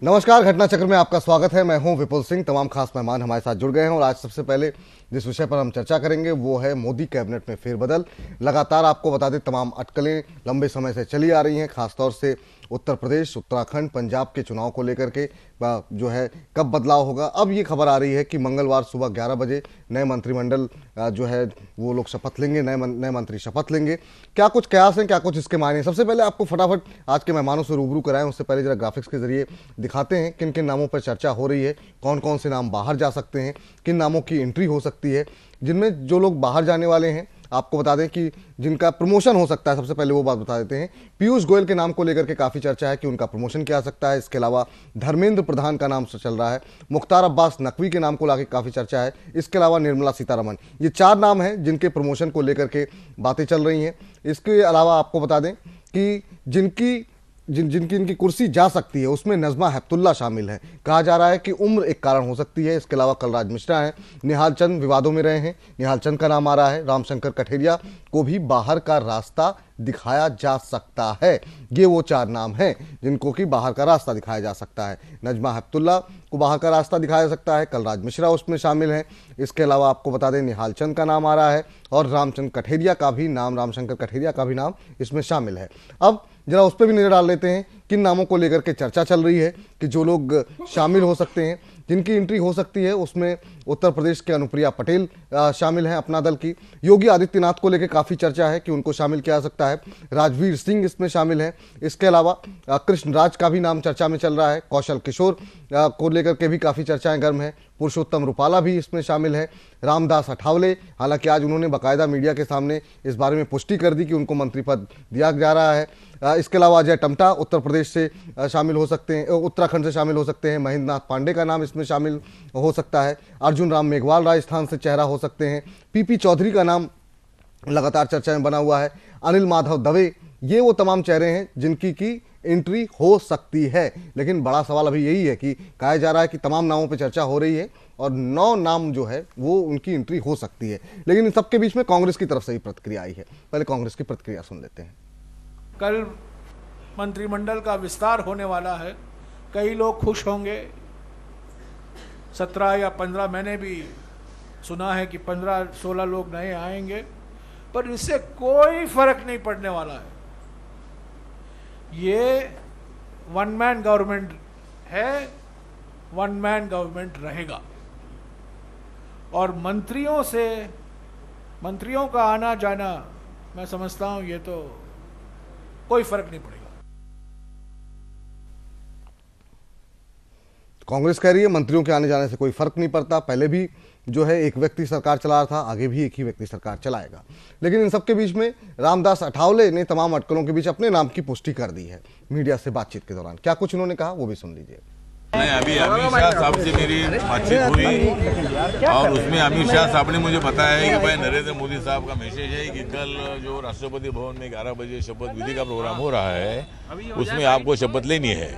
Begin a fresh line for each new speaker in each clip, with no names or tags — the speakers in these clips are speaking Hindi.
नमस्कार, घटना चक्र में आपका स्वागत है। मैं हूं विपुल सिंह। तमाम खास मेहमान हमारे साथ जुड़ गए हैं और आज सबसे पहले जिस विषय पर हम चर्चा करेंगे वो है मोदी कैबिनेट में फेरबदल। लगातार आपको बता दें, तमाम अटकलें लंबे समय से चली आ रही हैं, खासतौर से उत्तर प्रदेश, उत्तराखंड, पंजाब के चुनाव को लेकर के जो है कब बदलाव होगा। अब ये खबर आ रही है कि मंगलवार सुबह 11 बजे नए मंत्रिमंडल जो है वो लोग शपथ लेंगे, नए मंत्री शपथ लेंगे। क्या कुछ कयास हैं, क्या कुछ इसके मायने। सबसे पहले आपको फटाफट आज के मेहमानों से रूबरू कराएं, उससे पहले जरा ग्राफिक्स के जरिए दिखाते हैं किन किन नामों पर चर्चा हो रही है, कौन कौन से नाम बाहर जा सकते हैं, किन नामों की एंट्री हो सकती है। जिनमें जो लोग बाहर जाने वाले हैं आपको बता दें कि जिनका प्रमोशन हो सकता है, सबसे पहले वो बात बता देते हैं। पीयूष गोयल के नाम को लेकर के काफ़ी चर्चा है कि उनका प्रमोशन किया जा सकता है। इसके अलावा धर्मेंद्र प्रधान का नाम चल रहा है, मुख्तार अब्बास नकवी के नाम को लाके काफ़ी चर्चा है। इसके अलावा निर्मला सीतारमण, ये 4 नाम हैं जिनके प्रमोशन को लेकर के बातें चल रही हैं। इसके अलावा आपको बता दें कि जिनकी कुर्सी जा सकती है उसमें नजमा हेपतुल्ला शामिल है। कहा जा रहा है कि उम्र एक कारण हो सकती है। इसके अलावा कलराज मिश्रा हैं, निहाल चंद विवादों में रहे हैं, निहाल चंद का नाम आ रहा है। रामशंकर कठेरिया को भी बाहर का रास्ता दिखाया जा सकता है। ये वो 4 नाम हैं जिनको कि बाहर का रास्ता दिखाया जा सकता है। नजमा हेपतुल्ला को बाहर का रास्ता दिखाया जा सकता है, कलराज मिश्रा उसमें शामिल हैं। इसके अलावा आपको बता दें निहाल चंद का नाम आ रहा है और रामशंकर कठेरिया का भी नाम इसमें शामिल है। अब जरा उस पर भी नजर डाल लेते हैं किन नामों को लेकर के चर्चा चल रही है कि जो लोग शामिल हो सकते हैं, जिनकी एंट्री हो सकती है। उसमें उत्तर प्रदेश के अनुप्रिया पटेल शामिल हैं अपना दल की। योगी आदित्यनाथ को लेकर काफ़ी चर्चा है कि उनको शामिल किया जा सकता है। राजवीर सिंह इसमें शामिल हैं। इसके अलावा कृष्ण राज का भी नाम चर्चा में चल रहा है। कौशल किशोर को लेकर के भी काफ़ी चर्चाएं गर्म है। पुरुषोत्तम रूपाला भी इसमें शामिल है। रामदास अठावले, हालांकि आज उन्होंने बाकायदा मीडिया के सामने इस बारे में पुष्टि कर दी कि उनको मंत्री पद दिया जा रहा है। इसके अलावा अजय टम्टा उत्तर प्रदेश से शामिल हो सकते हैं, उत्तराखंड से शामिल हो सकते हैं। महेंद्र नाथ पांडे का नाम इसमें शामिल हो सकता है। अर्जुन राम मेघवाल राजस्थान से चेहरा हो सकते हैं। पीपी चौधरी का नाम लगातार चर्चा में बना हुआ है। अनिल माधव दवे, ये वो तमाम चेहरे हैं जिनकी की एंट्री हो सकती है। लेकिन बड़ा सवाल अभी यही है कि कहा जा रहा है कि तमाम नामों पर चर्चा हो रही है और 9 नाम जो है वो उनकी एंट्री हो सकती है। लेकिन इन सबके बीच में कांग्रेस की तरफ से ही प्रतिक्रिया आई है। पहले कांग्रेस की प्रतिक्रिया सुन लेते हैं।
कल मंत्रिमंडल का विस्तार होने वाला है, कई लोग खुश होंगे। 17 या 15, मैंने भी सुना है कि 15-16 लोग नए आएंगे, पर इससे कोई फर्क नहीं पड़ने वाला है। ये वन मैन गवर्नमेंट है, वन मैन गवर्नमेंट रहेगा। और मंत्रियों का आना जाना, मैं समझता हूं ये तो कोई फर्क नहीं पड़ेगा।
कांग्रेस कह रही है मंत्रियों के आने जाने से कोई फर्क नहीं पड़ता। पहले भी जो है एक व्यक्ति सरकार चला रहा था, आगे भी एक ही व्यक्ति सरकार चलाएगा। लेकिन इन सबके बीच में रामदास अठावले ने तमाम अटकलों के बीच अपने नाम की पुष्टि कर दी है मीडिया से बातचीत के दौरान। क्या कुछ उन्होंने कहा वो भी सुन लीजिए।
नहीं, अभी अमित शाह साहब से मेरी बातचीत हुई और उसमें अमित शाह साहब ने मुझे बताया है कि भाई नरेंद्र मोदी साहब का मैसेज है कि कल जो राष्ट्रपति भवन में 11 बजे शपथ विधि का प्रोग्राम हो रहा है उसमें आपको शपथ लेनी है।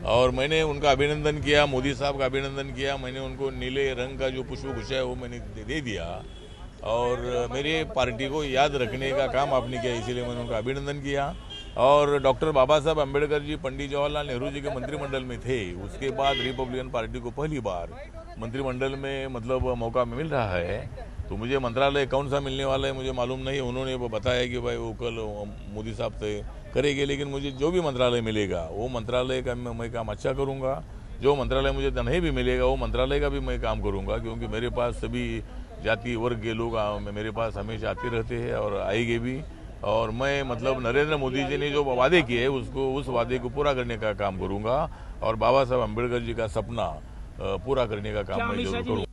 और मैंने उनका अभिनंदन किया, मोदी साहब का अभिनंदन किया। मैंने उनको नीले रंग का जो पुष्पगुच्छ है वो मैंने दे दिया और मेरे पार्टी को याद रखने का काम आपने किया, इसीलिए मैंने उनका अभिनंदन किया। और डॉक्टर बाबा साहब अम्बेडकर जी पंडित जवाहरलाल नेहरू जी के मंत्रिमंडल में थे, उसके बाद रिपब्लिकन पार्टी को पहली बार मंत्रिमंडल में मतलब मौका मिल रहा है। तो मुझे मंत्रालय कौन सा मिलने वाला है मुझे मालूम नहीं। उन्होंने वो बताया कि भाई वो कल मोदी साहब से करेंगे, लेकिन मुझे जो भी मंत्रालय मिलेगा वो मंत्रालय का मैं काम अच्छा करूँगा। जो मंत्रालय मुझे नहीं भी मिलेगा वो मंत्रालय का भी मैं काम करूँगा, क्योंकि मेरे पास सभी जाति वर्ग के लोग मेरे पास हमेशा आते रहते हैं और आएंगे भी। और मैं मतलब नरेंद्र मोदी जी ने जो वादे किए उस वादे को पूरा करने का काम करूँगा और बाबा साहब अम्बेडकर जी का सपना पूरा करने का काम मैं जरूर करूँगा।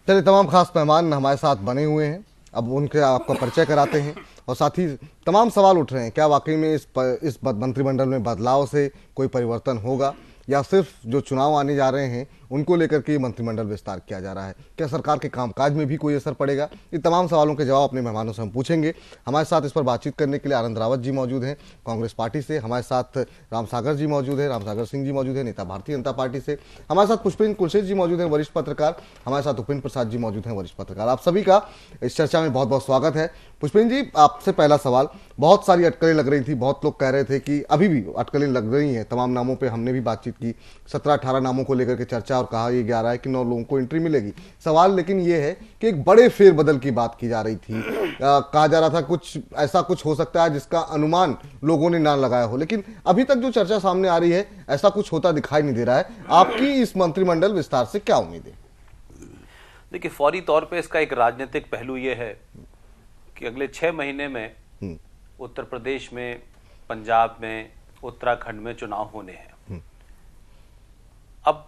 चलिए, तमाम खास मेहमान हमारे साथ बने हुए हैं, अब उनके आपका परिचय कराते हैं और साथ ही तमाम सवाल उठ रहे हैं। क्या वाकई में इस मंत्रिमंडल में बदलाव से कोई परिवर्तन होगा या सिर्फ जो चुनाव आने जा रहे हैं उनको लेकर के मंत्रिमंडल विस्तार किया जा रहा है। क्या सरकार के कामकाज में भी कोई असर पड़ेगा? ये तमाम सवालों के जवाब अपने मेहमानों से हम पूछेंगे। हमारे साथ इस पर बातचीत करने के लिए आनंद रावत जी मौजूद हैं कांग्रेस पार्टी से, हमारे साथ रामसागर जी मौजूद है, रामसागर सिंह जी मौजूद है नेता भारतीय जनता पार्टी से, हमारे साथ पुष्पेंद्र कुलशेख जी मौजूद हैं वरिष्ठ पत्रकार, हमारे साथ उपेंद्र प्रसाद जी मौजूद हैं वरिष्ठ पत्रकार। आप सभी का इस चर्चा में बहुत बहुत स्वागत है। पुष्पेंद्र जी, आपसे पहला सवाल, बहुत सारी अटकलें लग रही थी, बहुत लोग कह रहे थे कि अभी भी अटकलें लग रही हैं, तमाम नामों पे हमने भी बातचीत की, 17-18 नामों को लेकर के चर्चा, और कहा ये जा रहा है कि 9 लोगों को एंट्री मिलेगी। सवाल लेकिन ये है कि एक बड़े फेरबदल की बात की जा रही थी, कहा जा रहा था कुछ ऐसा कुछ हो सकता है जिसका अनुमान लोगों ने ना लगाया हो, लेकिन अभी तक जो चर्चा सामने आ रही है ऐसा कुछ होता दिखाई नहीं दे रहा है। आपकी इस मंत्रिमंडल विस्तार से क्या उम्मीद है?
देखिए, फौरी तौर पे इसका एक राजनीतिक पहलू ये है कि अगले 6 महीने में उत्तर प्रदेश में, पंजाब में, उत्तराखंड में चुनाव होने हैं। अब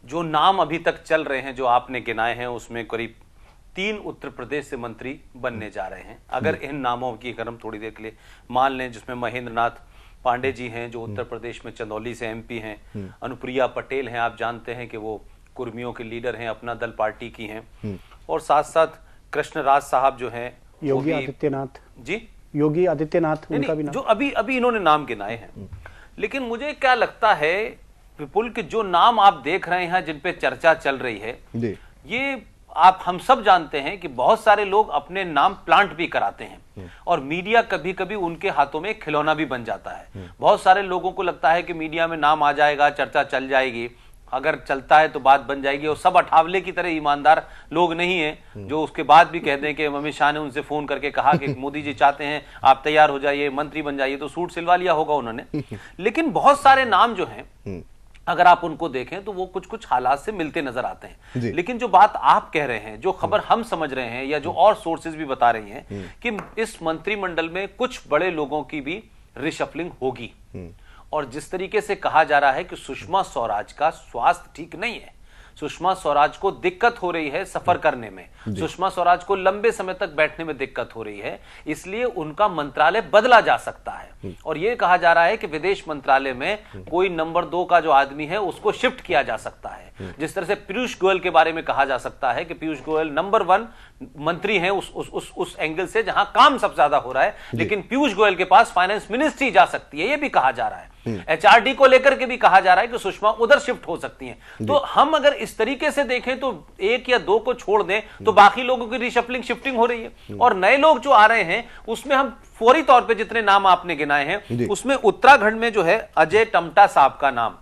जो नाम अभी तक चल रहे हैं, जो आपने गिनाए हैं, उसमें करीब 3 उत्तर प्रदेश से मंत्री बनने जा रहे हैं। अगर इन नामों की अगर हम थोड़ी देर के लिए मान लें, जिसमें महेंद्र नाथ पांडे जी हैं जो उत्तर प्रदेश में चंदौली से एमपी हैं, अनुप्रिया पटेल हैं, आप जानते हैं कि वो कुर्मियों के लीडर हैं, अपना दल पार्टी की हैं, और साथ साथ कृष्णराज साहब जो हैं,
योगी आदित्यनाथ
जी,
योगी आदित्यनाथ उनका भी नाम,
जो अभी इन्होंने नाम गिनाए हैं। लेकिन मुझे क्या लगता है विपुल, के जो नाम आप देख रहे हैं जिन पे चर्चा चल रही है, ये हम सब जानते हैं कि बहुत सारे लोग अपने नाम प्लांट भी कराते हैं, और मीडिया कभी कभी उनके हाथों में खिलौना भी बन जाता है। बहुत सारे लोगों को लगता है कि मीडिया में नाम आ जाएगा, चर्चा चल जाएगी, अगर चलता है तो बात बन जाएगी, और सब अठावले की तरह ईमानदार लोग नहीं है जो उसके बाद भी कह दें कि अमित शाह ने उनसे फोन करके कहा कि मोदी जी चाहते हैं आप तैयार हो जाइए, मंत्री बन जाइए, तो सूट सिलवा लिया होगा उन्होंने। लेकिन बहुत सारे नाम जो हैं, अगर आप उनको देखें तो वो कुछ कुछ हालात से मिलते नजर आते हैं। लेकिन जो बात आप कह रहे हैं, जो खबर हम समझ रहे हैं, या जो और सोर्सेज भी बता रही हैं कि इस मंत्रिमंडल में कुछ बड़े लोगों की भी रिशफलिंग होगी, और जिस तरीके से कहा जा रहा है कि सुषमा स्वराज का स्वास्थ्य ठीक नहीं है, सुषमा स्वराज को दिक्कत हो रही है सफर करने में, सुषमा स्वराज को लंबे समय तक बैठने में दिक्कत हो रही है, इसलिए उनका मंत्रालय बदला जा सकता है। और यह कहा जा रहा है कि विदेश मंत्रालय में कोई नंबर 2 का जो आदमी है उसको शिफ्ट किया जा सकता है। जिस तरह से पीयूष गोयल के बारे में कहा जा सकता है कि पीयूष गोयल नंबर 1 मंत्री हैं उस एंगल से जहां काम सबसे ज्यादा हो रहा है, लेकिन पीयूष गोयल के पास फाइनेंस मिनिस्ट्री जा सकती है, यह भी कहा जा रहा है। एचआरडी को लेकर के भी कहा जा रहा है कि सुषमा उधर शिफ्ट हो सकती हैं। तो हम अगर इस तरीके से देखें तो 1 या 2 को छोड़ दें तो बाकी लोगों की रिशफलिंग शिफ्टिंग हो रही है, और नए लोग जो आ रहे हैं उसमें हम फौरी तौर पे जितने नाम आपने गिनाए हैं उसमें उत्तराखंड में जो है अजय टम्टा साहब का नाम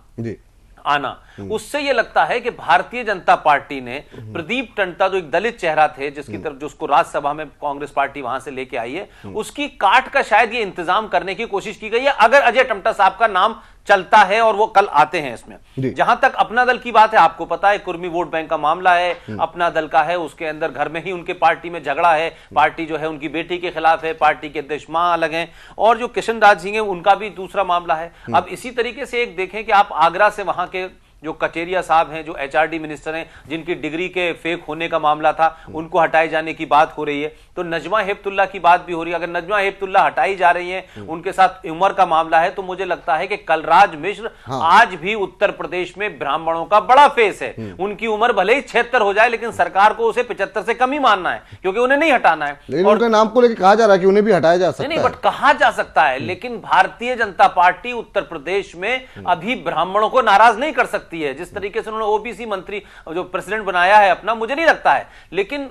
आना, उससे यह लगता है कि भारतीय जनता पार्टी ने प्रदीप टंटा, जो एक दलित चेहरा थे जिसकी तरफ जो उसको राज्यसभा में कांग्रेस पार्टी वहां से लेके आई है, उसकी काट का शायद ये इंतजाम करने की कोशिश की गई है, अगर अजय टम्टा साहब का नाम चलता है और वो कल आते हैं इसमें। जहां तक अपना दल की बात है, आपको पता है कुर्मी वोट बैंक का मामला है, अपना दल का है, उसके अंदर घर में ही उनके पार्टी में झगड़ा है, पार्टी जो है उनकी बेटी के खिलाफ है, पार्टी के अध्यक्ष मां अलग हैं, और जो किशन राज सिंह है उनका भी दूसरा मामला है। अब इसी तरीके से एक देखें कि आप आगरा से वहां के जो कटेरिया साहब हैं, जो एचआरडी मिनिस्टर हैं, जिनकी डिग्री के फेक होने का मामला था, उनको हटाए जाने की बात हो रही है। तो नजमा हेपतुल्ला की बात भी हो रही है। अगर नजमा हेपतुल्ला हटाई जा रही हैं, उनके साथ उम्र का मामला है, तो मुझे लगता है कि कलराज मिश्र आज भी उत्तर प्रदेश में ब्राह्मणों का बड़ा फेस है। उनकी उम्र भले ही 76 हो जाए, लेकिन सरकार को उसे 75 से कम ही मानना है, क्योंकि उन्हें नहीं हटाना है।
लेकिन उनके नाम को लेकर कहा जा रहा है कि उन्हें भी हटाया जा सकता है।
नहीं, बट कहा जा सकता है, लेकिन भारतीय जनता पार्टी उत्तर प्रदेश में अभी ब्राह्मणों को नाराज नहीं कर सकती है। जिस तरीके से उन्होंने ओबीसी मंत्री जो प्रेसिडेंट बनाया है अपना, मुझे नहीं लगता है। लेकिन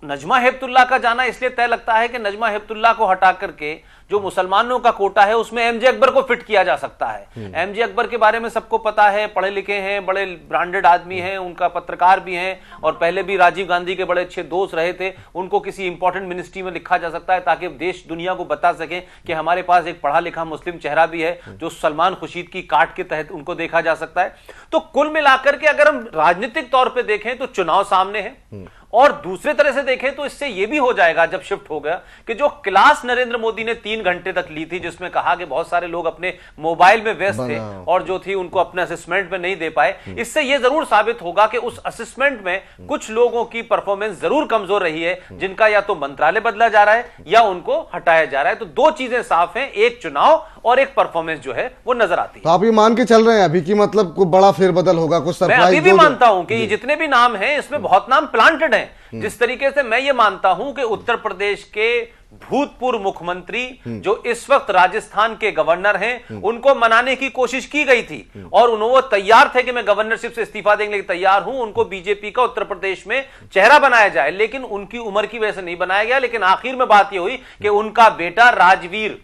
नजमा हेपतुल्ला का जाना इसलिए तय लगता है कि नजमा हेपतुल्ला को हटा करके जो मुसलमानों का कोटा है उसमें एमजे अकबर को फिट किया जा सकता है। एमजे अकबर के बारे में सबको पता है, पढ़े लिखे हैं, बड़े ब्रांडेड आदमी हैं, उनका पत्रकार भी हैं, और पहले भी राजीव गांधी के बड़े अच्छे दोस्त रहे थे। उनको किसी इंपॉर्टेंट मिनिस्ट्री में लिखा जा सकता है, ताकि देश दुनिया को बता सके कि हमारे पास एक पढ़ा लिखा मुस्लिम चेहरा भी है, जो सलमान खुर्शीद की काट के तहत उनको देखा जा सकता है। तो कुल मिलाकर के अगर हम राजनीतिक तौर पर देखें तो चुनाव सामने है, और दूसरे तरह से देखें तो इससे यह भी हो जाएगा जब शिफ्ट हो गया कि जो क्लास नरेंद्र मोदी ने 3 घंटे तक ली थी, जिसमें कहा कि बहुत सारे लोग अपने मोबाइल में व्यस्त थे और जो थी उनको अपने असेसमेंट में नहीं दे पाए, इससे यह जरूर साबित होगा कि उस असेसमेंट में कुछ लोगों की परफॉर्मेंस जरूर कमजोर रही है, जिनका या तो मंत्रालय बदला जा रहा है या उनको हटाया जा रहा है। तो 2 चीजें साफ हैं, एक चुनाव और एक परफॉर्मेंस जो है वो नजर आती है।
तो आप ये मान के चल रहे हैं अभी कि मतलब कोई बड़ा फेरबदल होगा, कुछ
मैं
सरप्राइज?
अभी भी मानता हूं कि ये जितने भी नाम हैं इसमें बहुत नाम प्लांटेड हैं। जिस तरीके से मैं ये मानता हूं कि उत्तर प्रदेश के भूतपूर्व मुख्यमंत्री जो इस वक्त राजस्थान के गवर्नर हैं, उनको मनाने की कोशिश की गई थी और वो तैयार थे कि मैं गवर्नरशिप से इस्तीफा देने के लिए तैयार हूं, उनको बीजेपी का उत्तर प्रदेश में चेहरा बनाया जाए, लेकिन उनकी उम्र की वजह से नहीं बनाया गया। लेकिन आखिर में बात यह हुई कि उनका बेटा राजवीर,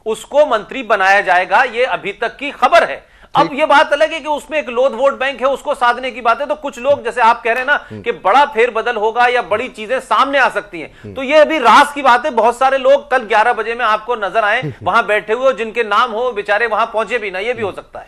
उसको मंत्री बनाया जाएगा, ये अभी तक की खबर है। अब ये बात अलग है कि उसमें एक लोध वोट बैंक है, उसको साधने की बात है। तो कुछ लोग जैसे आप कह रहे हैं ना कि बड़ा फेरबदल होगा या बड़ी चीजें सामने आ सकती हैं, तो ये अभी राज की बात है। बहुत सारे लोग कल 11 बजे में आपको नजर आए वहां बैठे हुए, जिनके नाम हो बेचारे वहां पहुंचे भी ना, ये भी हो सकता है।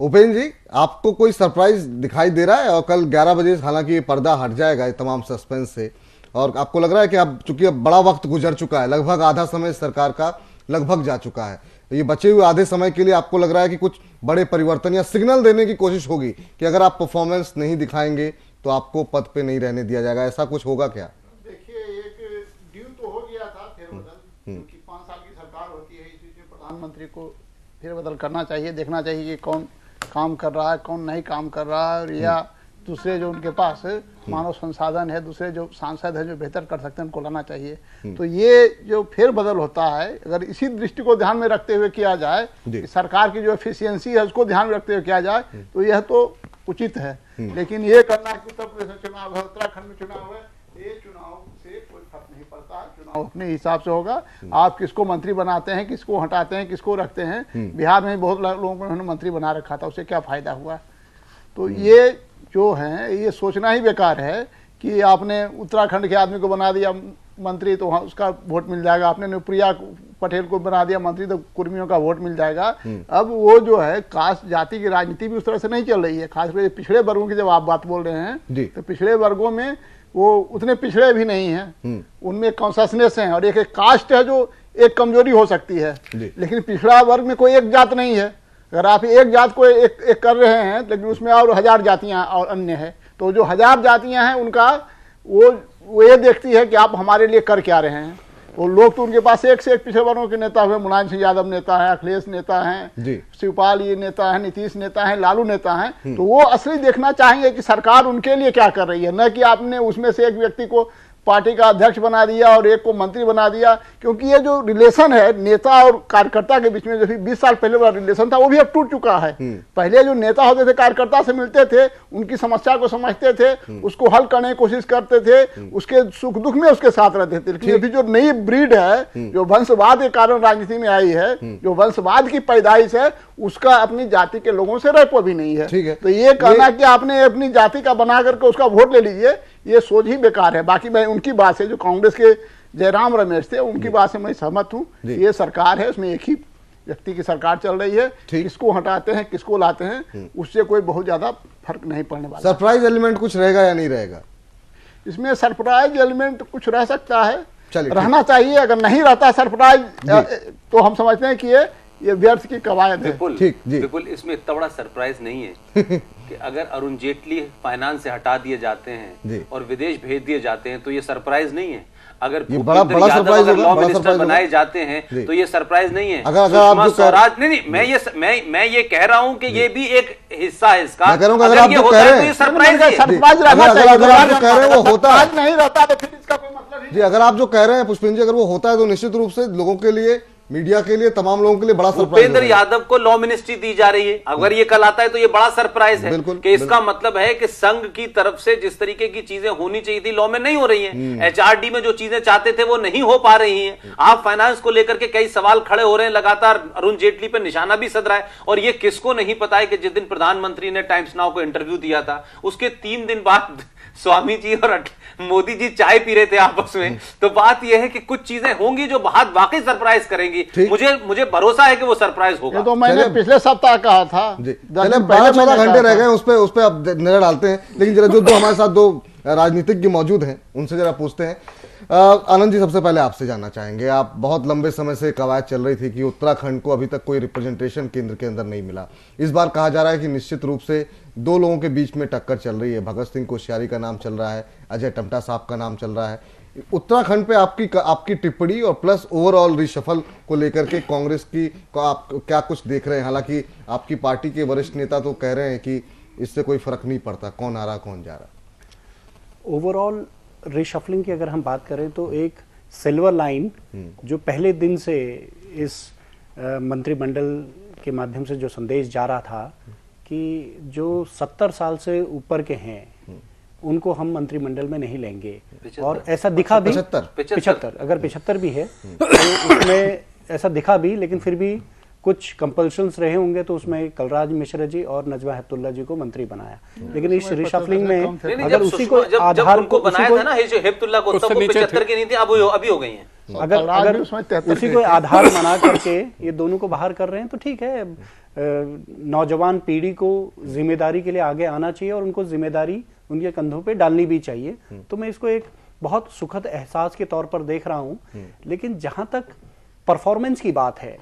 उपेंद्र जी, आपको कोई सरप्राइज दिखाई दे रहा है? और कल 11 बजे हालांकि ये पर्दा हट जाएगा तमाम सस्पेंस से, और आपको लग रहा है कि अब चूंकि अब बड़ा वक्त गुजर चुका है, लगभग आधा समय सरकार का लगभग जा चुका है, ये बचे हुए आधे समय के लिए आपको लग रहा है कि कुछ बड़े परिवर्तन या सिग्नल देने की कोशिश होगी कि अगर आप परफॉर्मेंस नहीं दिखाएंगे तो आपको पद पे नहीं रहने दिया जाएगा, ऐसा कुछ होगा क्या?
देखिए, एक ड्यू तो हो गया था फेरबदल, क्योंकि 5 साल की सरकार होती है, इसमें प्रधानमंत्री को फेरबदल करना चाहिए, देखना चाहिए कि कौन काम कर रहा है, कौन नहीं काम कर रहा है, और या दूसरे जो उनके पास मानव संसाधन है, दूसरे जो सांसद है जो बेहतर कर सकते हैं, उनको लाना चाहिए। तो ये जो फेरबदल होता है, अगर इसी दृष्टि को ध्यान में रखते हुए किया जाए, कि सरकार की जो एफिशिएंसी है उसको ध्यान में रखते हुए किया जाए, तो यह तो उचित है। लेकिन ये करना कि उत्तर प्रदेश में चुनाव है, उत्तराखंड में चुनाव है, ये चुनाव से कोई फर्क नहीं पड़ता है। चुनाव अपने हिसाब से होगा। आप किसको मंत्री बनाते हैं, किसको हटाते हैं, किसको रखते हैं। बिहार में बहुत लोगों को उन्होंने मंत्री बना रखा था, उससे क्या फायदा हुआ? तो ये जो है, ये सोचना ही बेकार है कि आपने उत्तराखंड के आदमी को बना दिया मंत्री तो वहाँ उसका वोट मिल जाएगा, आपने नुप्रिया पटेल को बना दिया मंत्री तो कुर्मियों का वोट मिल जाएगा। अब वो जो है कास्ट जाति की राजनीति भी उस तरह से नहीं चल रही है। खासकर पिछड़े वर्गों की जब आप बात बोल रहे हैं, तो पिछड़े वर्गों में वो उतने पिछड़े भी नहीं हैं, उनमें कॉन्शसनेस है, और एक कास्ट है जो एक कमजोरी हो सकती है। लेकिन पिछड़ा वर्ग में कोई एक जात नहीं है। अगर आप एक जात को एक कर रहे हैं, लेकिन उसमें और 1000 जातियां और अन्य है, तो जो 1000 जातियां हैं उनका वो ये देखती है कि आप हमारे लिए कर क्या रहे हैं। वो लोग तो उनके पास एक से एक पिछड़े वर्गों के नेता हुए, मुलायम सिंह यादव नेता है, अखिलेश नेता हैं, शिवपाल ये नेता है, नीतीश नेता है, लालू नेता है। तो वो असली देखना चाहेंगे कि सरकार उनके लिए क्या कर रही है, न कि आपने उसमें से एक व्यक्ति को पार्टी का अध्यक्ष बना दिया और एक को मंत्री बना दिया। क्योंकि ये जो रिलेशन है नेता और कार्यकर्ता के बीच में, जो 20 साल पहले वाला रिलेशन था, वो भी अब टूट चुका है। पहले जो नेता होते थे कार्यकर्ता से मिलते थे, उनकी समस्या को समझते थे, उसको हल करने की कोशिश करते थे, उसके सुख दुख में उसके साथ रहते थे। लेकिन अभी जो नई ब्रीड है, जो वंशवाद के कारण राजनीति में आई है, जो वंशवाद की पैदाइश है, उसका अपनी जाति के लोगों से रेपो भी नहीं है। तो ये कहना कि आपने अपनी जाति का बना करके उसका वोट ले लीजिए, ये सोच ही बेकार है। बाकी मैं उनकी बात से, जो कांग्रेस के जयराम रमेश थे, उनकी बात से मैं सहमत हूँ। ये सरकार है, उसमें एक ही व्यक्ति की सरकार चल रही है, किसको हटाते हैं किसको लाते हैं उससे कोई बहुत ज्यादा फर्क नहीं पड़ने वाला।
सरप्राइज एलिमेंट कुछ रहेगा या नहीं रहेगा?
इसमें सरप्राइज एलिमेंट कुछ रह सकता है, रहना चाहिए। अगर नहीं रहता सरप्राइज तो हम समझते हैं कि ये व्यर्थ की कवायद है।
बिल्कुल इसमें इतना बड़ा सरप्राइज नहीं है कि अगर अरुण जेटली फाइनेंस से हटा दिए जाते हैं और विदेश भेज दिए जाते हैं तो ये सरप्राइज नहीं है। अगर
बड़ा सरप्राइज
लॉ मिनिस्टर बनाए जाते हैं तो ये सरप्राइज नहीं है।
अगर आप
स्वराज नहीं, मैं ये कह रहा हूं कि ये भी एक हिस्सा है इसका।
अगर आप जो कह रहे हैं
सरप्राइज
नहीं
रहता तो फिर इसका कोई मतलब
जी। अगर आप जो कह रहे हैं पुष्पेंद्र जी, अगर वो होता है तो निश्चित रूप से लोगों के लिए, मीडिया के लिए, तमाम लोगों के लिए बड़ा सरप्राइज।
भूपेंद्र यादव को लॉ मिनिस्ट्री दी जा रही है, अगर ये कल आता है तो ये बड़ा सरप्राइज है कि इसका मतलब है कि संघ की तरफ से जिस तरीके की चीजें होनी चाहिए थी लॉ में नहीं हो रही हैं। एचआरडी में जो चीजें चाहते थे वो नहीं हो पा रही हैं। आप फाइनेंस को लेकर के कई सवाल खड़े हो रहे हैं, लगातार अरुण जेटली पर निशाना भी सध रहा है। और ये किसको नहीं पता है कि जिस दिन प्रधानमंत्री ने टाइम्स नाउ को इंटरव्यू दिया था, उसके 3 दिन बाद स्वामी जी और मोदी जी चाय पी रहे थे आपस में। तो बात यह है कि कुछ चीजें होंगी जो बहुत वाकई सरप्राइज करेंगी। मुझे भरोसा है कि वो सरप्राइज होगा।
तो मैंने पिछले सप्ताह कहा था।
चले 12-14 घंटे रह गए, उस पे अब नजर डालते हैं। लेकिन जरा जो हमारे साथ 2 राजनीतिज्ञ मौजूद हैं उनसे जरा पूछते हैं। आनंद जी, सबसे पहले आपसे जानना चाहेंगे, आप बहुत लंबे समय से कवायद चल रही थी कि उत्तराखंड को अभी तक कोई रिप्रेजेंटेशन केंद्र के अंदर नहीं मिला। इस बार कहा जा रहा है कि निश्चित रूप से 2 लोगों के बीच में टक्कर चल रही है। भगत सिंह कोश्यारी का नाम चल रहा है, अजय टम्टा साहब का नाम चल रहा है। उत्तराखंड पे आपकी टिप्पणी और प्लस ओवरऑल रिशफल को लेकर के कांग्रेस की को आप क्या कुछ देख रहे हैं? हालांकि आपकी पार्टी के वरिष्ठ नेता तो कह रहे हैं कि इससे कोई फर्क नहीं पड़ता कौन आ रहा कौन जा रहा।
ओवरऑल रिशफलिंग की अगर हम बात करें तो एक सिल्वर लाइन जो पहले दिन से इस मंत्रिमंडल के माध्यम से जो संदेश जा रहा था कि जो 70 साल से ऊपर के हैं उनको हम मंत्रिमंडल में नहीं लेंगे, और ऐसा दिखा भी 75 अगर 75 भी है तो उसमें ऐसा दिखा भी, लेकिन फिर भी कुछ कंपल्शंस रहे होंगे तो उसमें कलराज मिश्र जी और नजमा हेपतुल्ला जी को मंत्री बनाया। लेकिन इस रिशफलिंग में अगर उसी को आधार को
बनाया था ना हेपतुल्ला को, तब 75 की नहीं थी, अभी हो गई हैं।
अगर उसी को आधार बना करके ये दोनों को बाहर कर रहे हैं तो ठीक है, नौजवान पीढ़ी को जिम्मेदारी के लिए आगे आना चाहिए और उनको जिम्मेदारी उनके कंधों पे डालनी भी चाहिए। तो मैं इसको एक बहुत सुखद एहसास के तौर पर देख रहा हूं। लेकिन जहां तक परफॉर्मेंस की बात है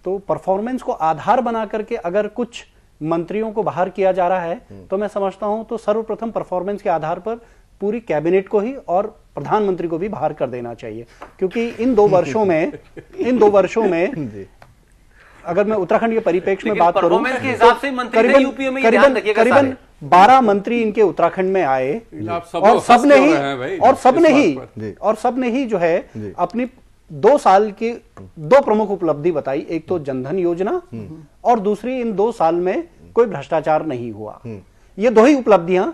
तो परफॉर्मेंस को आधार बना करके अगर कुछ मंत्रियों को बाहर किया जा रहा है तो मैं समझता हूं तो सर्वप्रथम परफॉर्मेंस के आधार पर पूरी कैबिनेट को ही और प्रधानमंत्री को भी बाहर कर देना चाहिए, क्योंकि इन 2 वर्षों में अगर मैं उत्तराखंड के परिप्रेक्ष्य में बात करूं करीबन 12 मंत्री इनके उत्तराखंड में आए और सबने ही जो है अपनी 2 साल की 2 प्रमुख उपलब्धि बताई। एक तो जनधन योजना और दूसरी इन 2 साल में कोई भ्रष्टाचार नहीं हुआ। ये 2 ही उपलब्धियां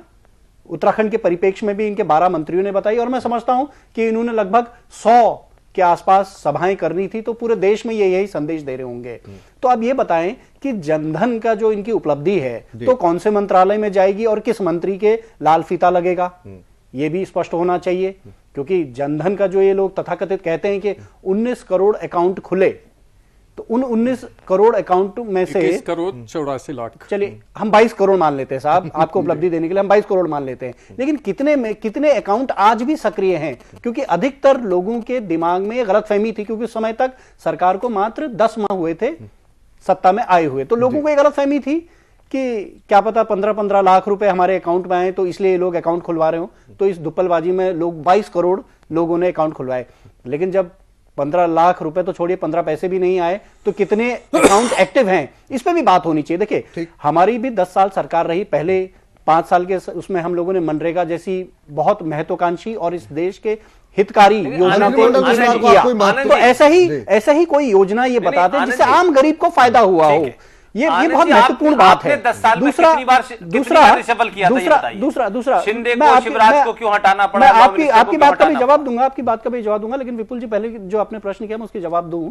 उत्तराखंड के परिप्रेक्ष्य में भी इनके 12 मंत्रियों ने बताई, और मैं समझता हूं कि इन्होंने लगभग 100 के आसपास सभाएं करनी थी, तो पूरे देश में ये यही संदेश दे रहे होंगे। तो अब ये बताएं कि जनधन का जो इनकी उपलब्धि है तो कौन से मंत्रालय में जाएगी और किस मंत्री के लाल फीता लगेगा, ये भी स्पष्ट होना चाहिए। क्योंकि जनधन का जो ये लोग तथाकथित कहते हैं कि 19 करोड़ अकाउंट खुले, तो उन 19 करोड़ अकाउंट में से
21 करोड़ 84 लाख,
चलिए हम 22 करोड़ मान लेते हैं साहब, आपको उपलब्धि देने के लिए हम 22 करोड़ मान लेते हैं। लेकिन कितने अकाउंट आज भी सक्रिय हैं? क्योंकि अधिकतर लोगों के दिमाग में गलतफहमी थी, क्योंकि उस समय तक सरकार को मात्र 10 माह हुए थे सत्ता में आए हुए, तो लोगों को एक गलतफहमी थी कि क्या पता 15-15 लाख रुपए हमारे अकाउंट में आए तो इसलिए लोग अकाउंट खुलवा रहे हो। तो इस दुप्पलबाजी में लोग 22 करोड़ लोगों ने अकाउंट खुलवाए। लेकिन जब 15 लाख रुपए तो छोड़िए 15 पैसे भी नहीं आए तो कितने अकाउंट एक्टिव हैं, इस पे भी बात होनी चाहिए। देखिए हमारी भी 10 साल सरकार रही, पहले 5 साल के उसमें हम लोगों ने मनरेगा जैसी बहुत महत्वाकांक्षी और इस देश के हितकारी योजना को किया। तो ऐसा ही कोई योजना ये बताते जिससे आम गरीब को फायदा हुआ हो, ये बहुत महत्वपूर्ण बात है। दूसरा
शिंदे को शिवराज को क्यों हटाना पड़ा?
मैं आपकी बात का भी जवाब दूंगा, लेकिन विपुल जी पहले जो आपने प्रश्न किया मैं उसके जवाब दूं।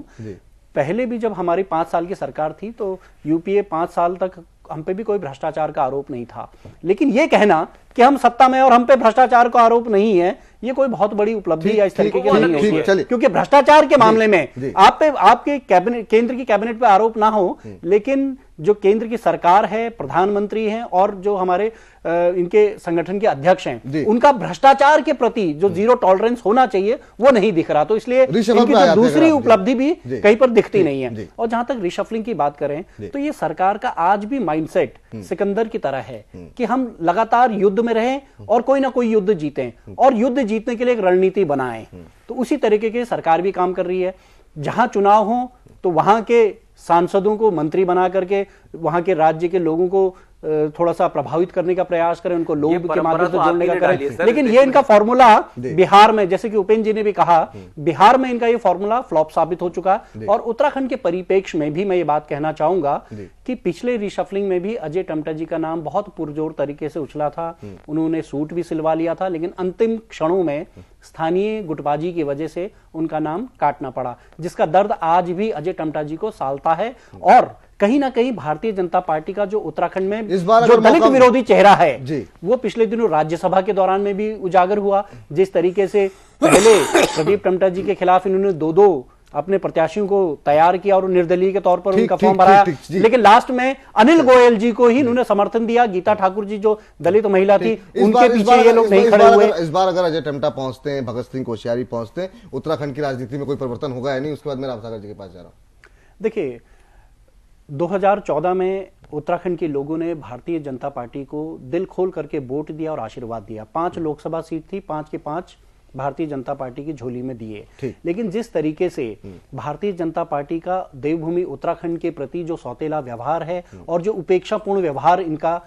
पहले भी जब हमारी 5 साल की सरकार थी तो यूपीए 5 साल तक हम पे भी कोई भ्रष्टाचार का आरोप नहीं था। लेकिन ये कहना कि हम सत्ता में और हम पे भ्रष्टाचार का आरोप नहीं है, ये कोई बहुत बड़ी उपलब्धि या इस तरीके की नहीं होती है। क्योंकि भ्रष्टाचार के मामले में आपके कैबिनेट, केंद्र की कैबिनेट पे आरोप ना हो, लेकिन जो केंद्र की सरकार है, प्रधानमंत्री हैं और जो हमारे इनके संगठन के अध्यक्ष हैं, उनका भ्रष्टाचार के प्रति जो 0 टॉलरेंस होना चाहिए वो नहीं दिख रहा। तो इसलिए इनकी जो दूसरी उपलब्धि भी कहीं पर दिखती नहीं है। और जहां तक रिशफलिंग की बात करें तो ये सरकार का आज भी माइंडसेट सिकंदर की तरह है कि हम लगातार युद्ध में रहें और कोई ना कोई युद्ध जीतें और युद्ध जीतने के लिए एक रणनीति बनाएं। तो उसी तरीके की सरकार भी काम कर रही है। जहां चुनाव हो तो वहां के सांसदों को मंत्री बना करके वहां के राज्य के लोगों को थोड़ा सा प्रभावित करने का प्रयास करें, उनको लोग के माध्यम से जोड़ने का करें। लेकिन ये इनका फॉर्मूला बिहार में, जैसे कि उपेंद्र जी ने भी कहा, बिहार में इनका ये फॉर्मूला फ्लॉप साबित हो चुका। और उत्तराखंड के परिप्रेक्ष्य में भी मैं ये बात कहना चाहूंगा कि पिछले रिशफलिंग में भी अजय टमटा जी का नाम बहुत पुरजोर तरीके से उछला था, उन्होंने सूट भी सिलवा लिया था, लेकिन अंतिम क्षणों में स्थानीय गुटबाजी की वजह से उनका नाम काटना पड़ा, जिसका दर्द आज भी अजय टमटा जी को सालता है। और कहीं ना कहीं भारतीय जनता पार्टी का जो उत्तराखंड में जो दलित विरोधी चेहरा है वो पिछले दिनों राज्यसभा के दौरान में भी उजागर हुआ। जिस तरीके से पहले प्रदीप टमटा जी के खिलाफ इन्होंने 2 अपने प्रत्याशियों को तैयार किया और निर्दलीय के तौर पर उनका फॉर्म भराया, लेकिन लास्ट में अनिल गोयल जी को ही इन्होंने समर्थन दिया। गीता ठाकुर जी जो दलित महिला थी उनके पीछे ये लोग नहीं खड़े हुए।
इस बार अगर अजय टमटा पहुंचते हैं, भगत सिंह कोश्यारी पहुंचते हैं, उत्तराखंड की राजनीति में कोई परिवर्तन होगा या नहीं? उसके बाद मैं रामसागर जी के पास जा रहा हूं।
देखिए 2014 में उत्तराखंड के लोगों ने भारतीय जनता पार्टी को दिल खोल करके वोट दिया और आशीर्वाद दिया। 5 लोकसभा सीट थी, 5 के 5 भारतीय जनता पार्टी की झोली में दिए। लेकिन जिस तरीके से भारतीय जनता पार्टी का देवभूमि उत्तराखंड के प्रति जो सौतेला व्यवहार है और जो उपेक्षापूर्ण व्यवहार इनका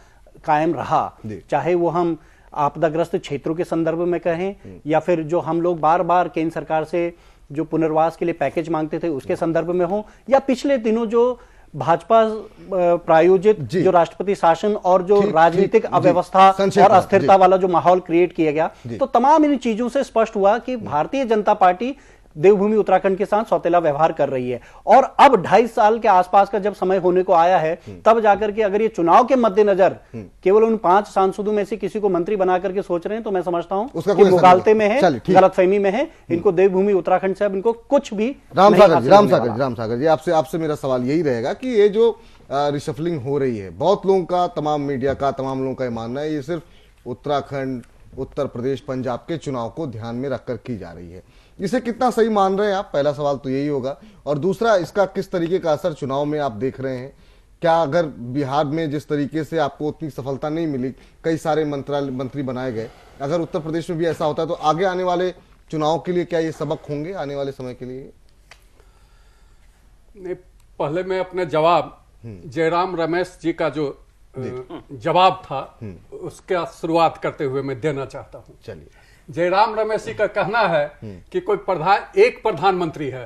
कायम रहा, चाहे वो हम आपदाग्रस्त क्षेत्रों के संदर्भ में कहें या फिर जो हम लोग बार बार केंद्र सरकार से जो पुनर्वास के लिए पैकेज मांगते थे उसके संदर्भ में हो, या पिछले दिनों जो भाजपा प्रायोजित जो राष्ट्रपति शासन और जो राजनीतिक अव्यवस्था और अस्थिरता वाला जो माहौल क्रिएट किया गया, तो तमाम इन चीजों से स्पष्ट हुआ कि भारतीय जनता पार्टी देवभूमि उत्तराखंड के साथ सौतेला व्यवहार कर रही है। और अब 2.5 साल के आसपास का जब समय होने को आया है, तब जाकर के अगर ये चुनाव के मद्देनजर केवल उन 5 सांसदों में से किसी को मंत्री बना करके सोच रहे हैं, तो मैं समझता हूं कि मुगालते में है, गलतफहमी में है। इनको देवभूमि उत्तराखंड से अब इनको कुछ भी
राम सागर जी आपसे मेरा सवाल यही रहेगा कि ये जो रिशफलिंग हो रही है, बहुत लोगों का, तमाम मीडिया का, तमाम लोगों का ये मानना है ये सिर्फ उत्तराखंड, उत्तर प्रदेश, पंजाब के चुनाव को ध्यान में रखकर की जा रही है। इसे कितना सही मान रहे हैं आप? पहला सवाल तो यही होगा। और दूसरा, इसका किस तरीके का असर चुनाव में आप देख रहे हैं? क्या अगर बिहार में जिस तरीके से आपको उतनी सफलता नहीं मिली, कई सारे मंत्री बनाए गए, अगर उत्तर प्रदेश में भी ऐसा होता है तो आगे आने वाले चुनाव के लिए क्या ये सबक होंगे आने वाले समय के लिए?
पहले मैं अपने जवाब जयराम रमेश जी का जो जवाब था उसका शुरुआत करते हुए मैं देना चाहता हूं।
चलिए।
जयराम रमेश जी का कहना है कि कोई एक प्रधानमंत्री है,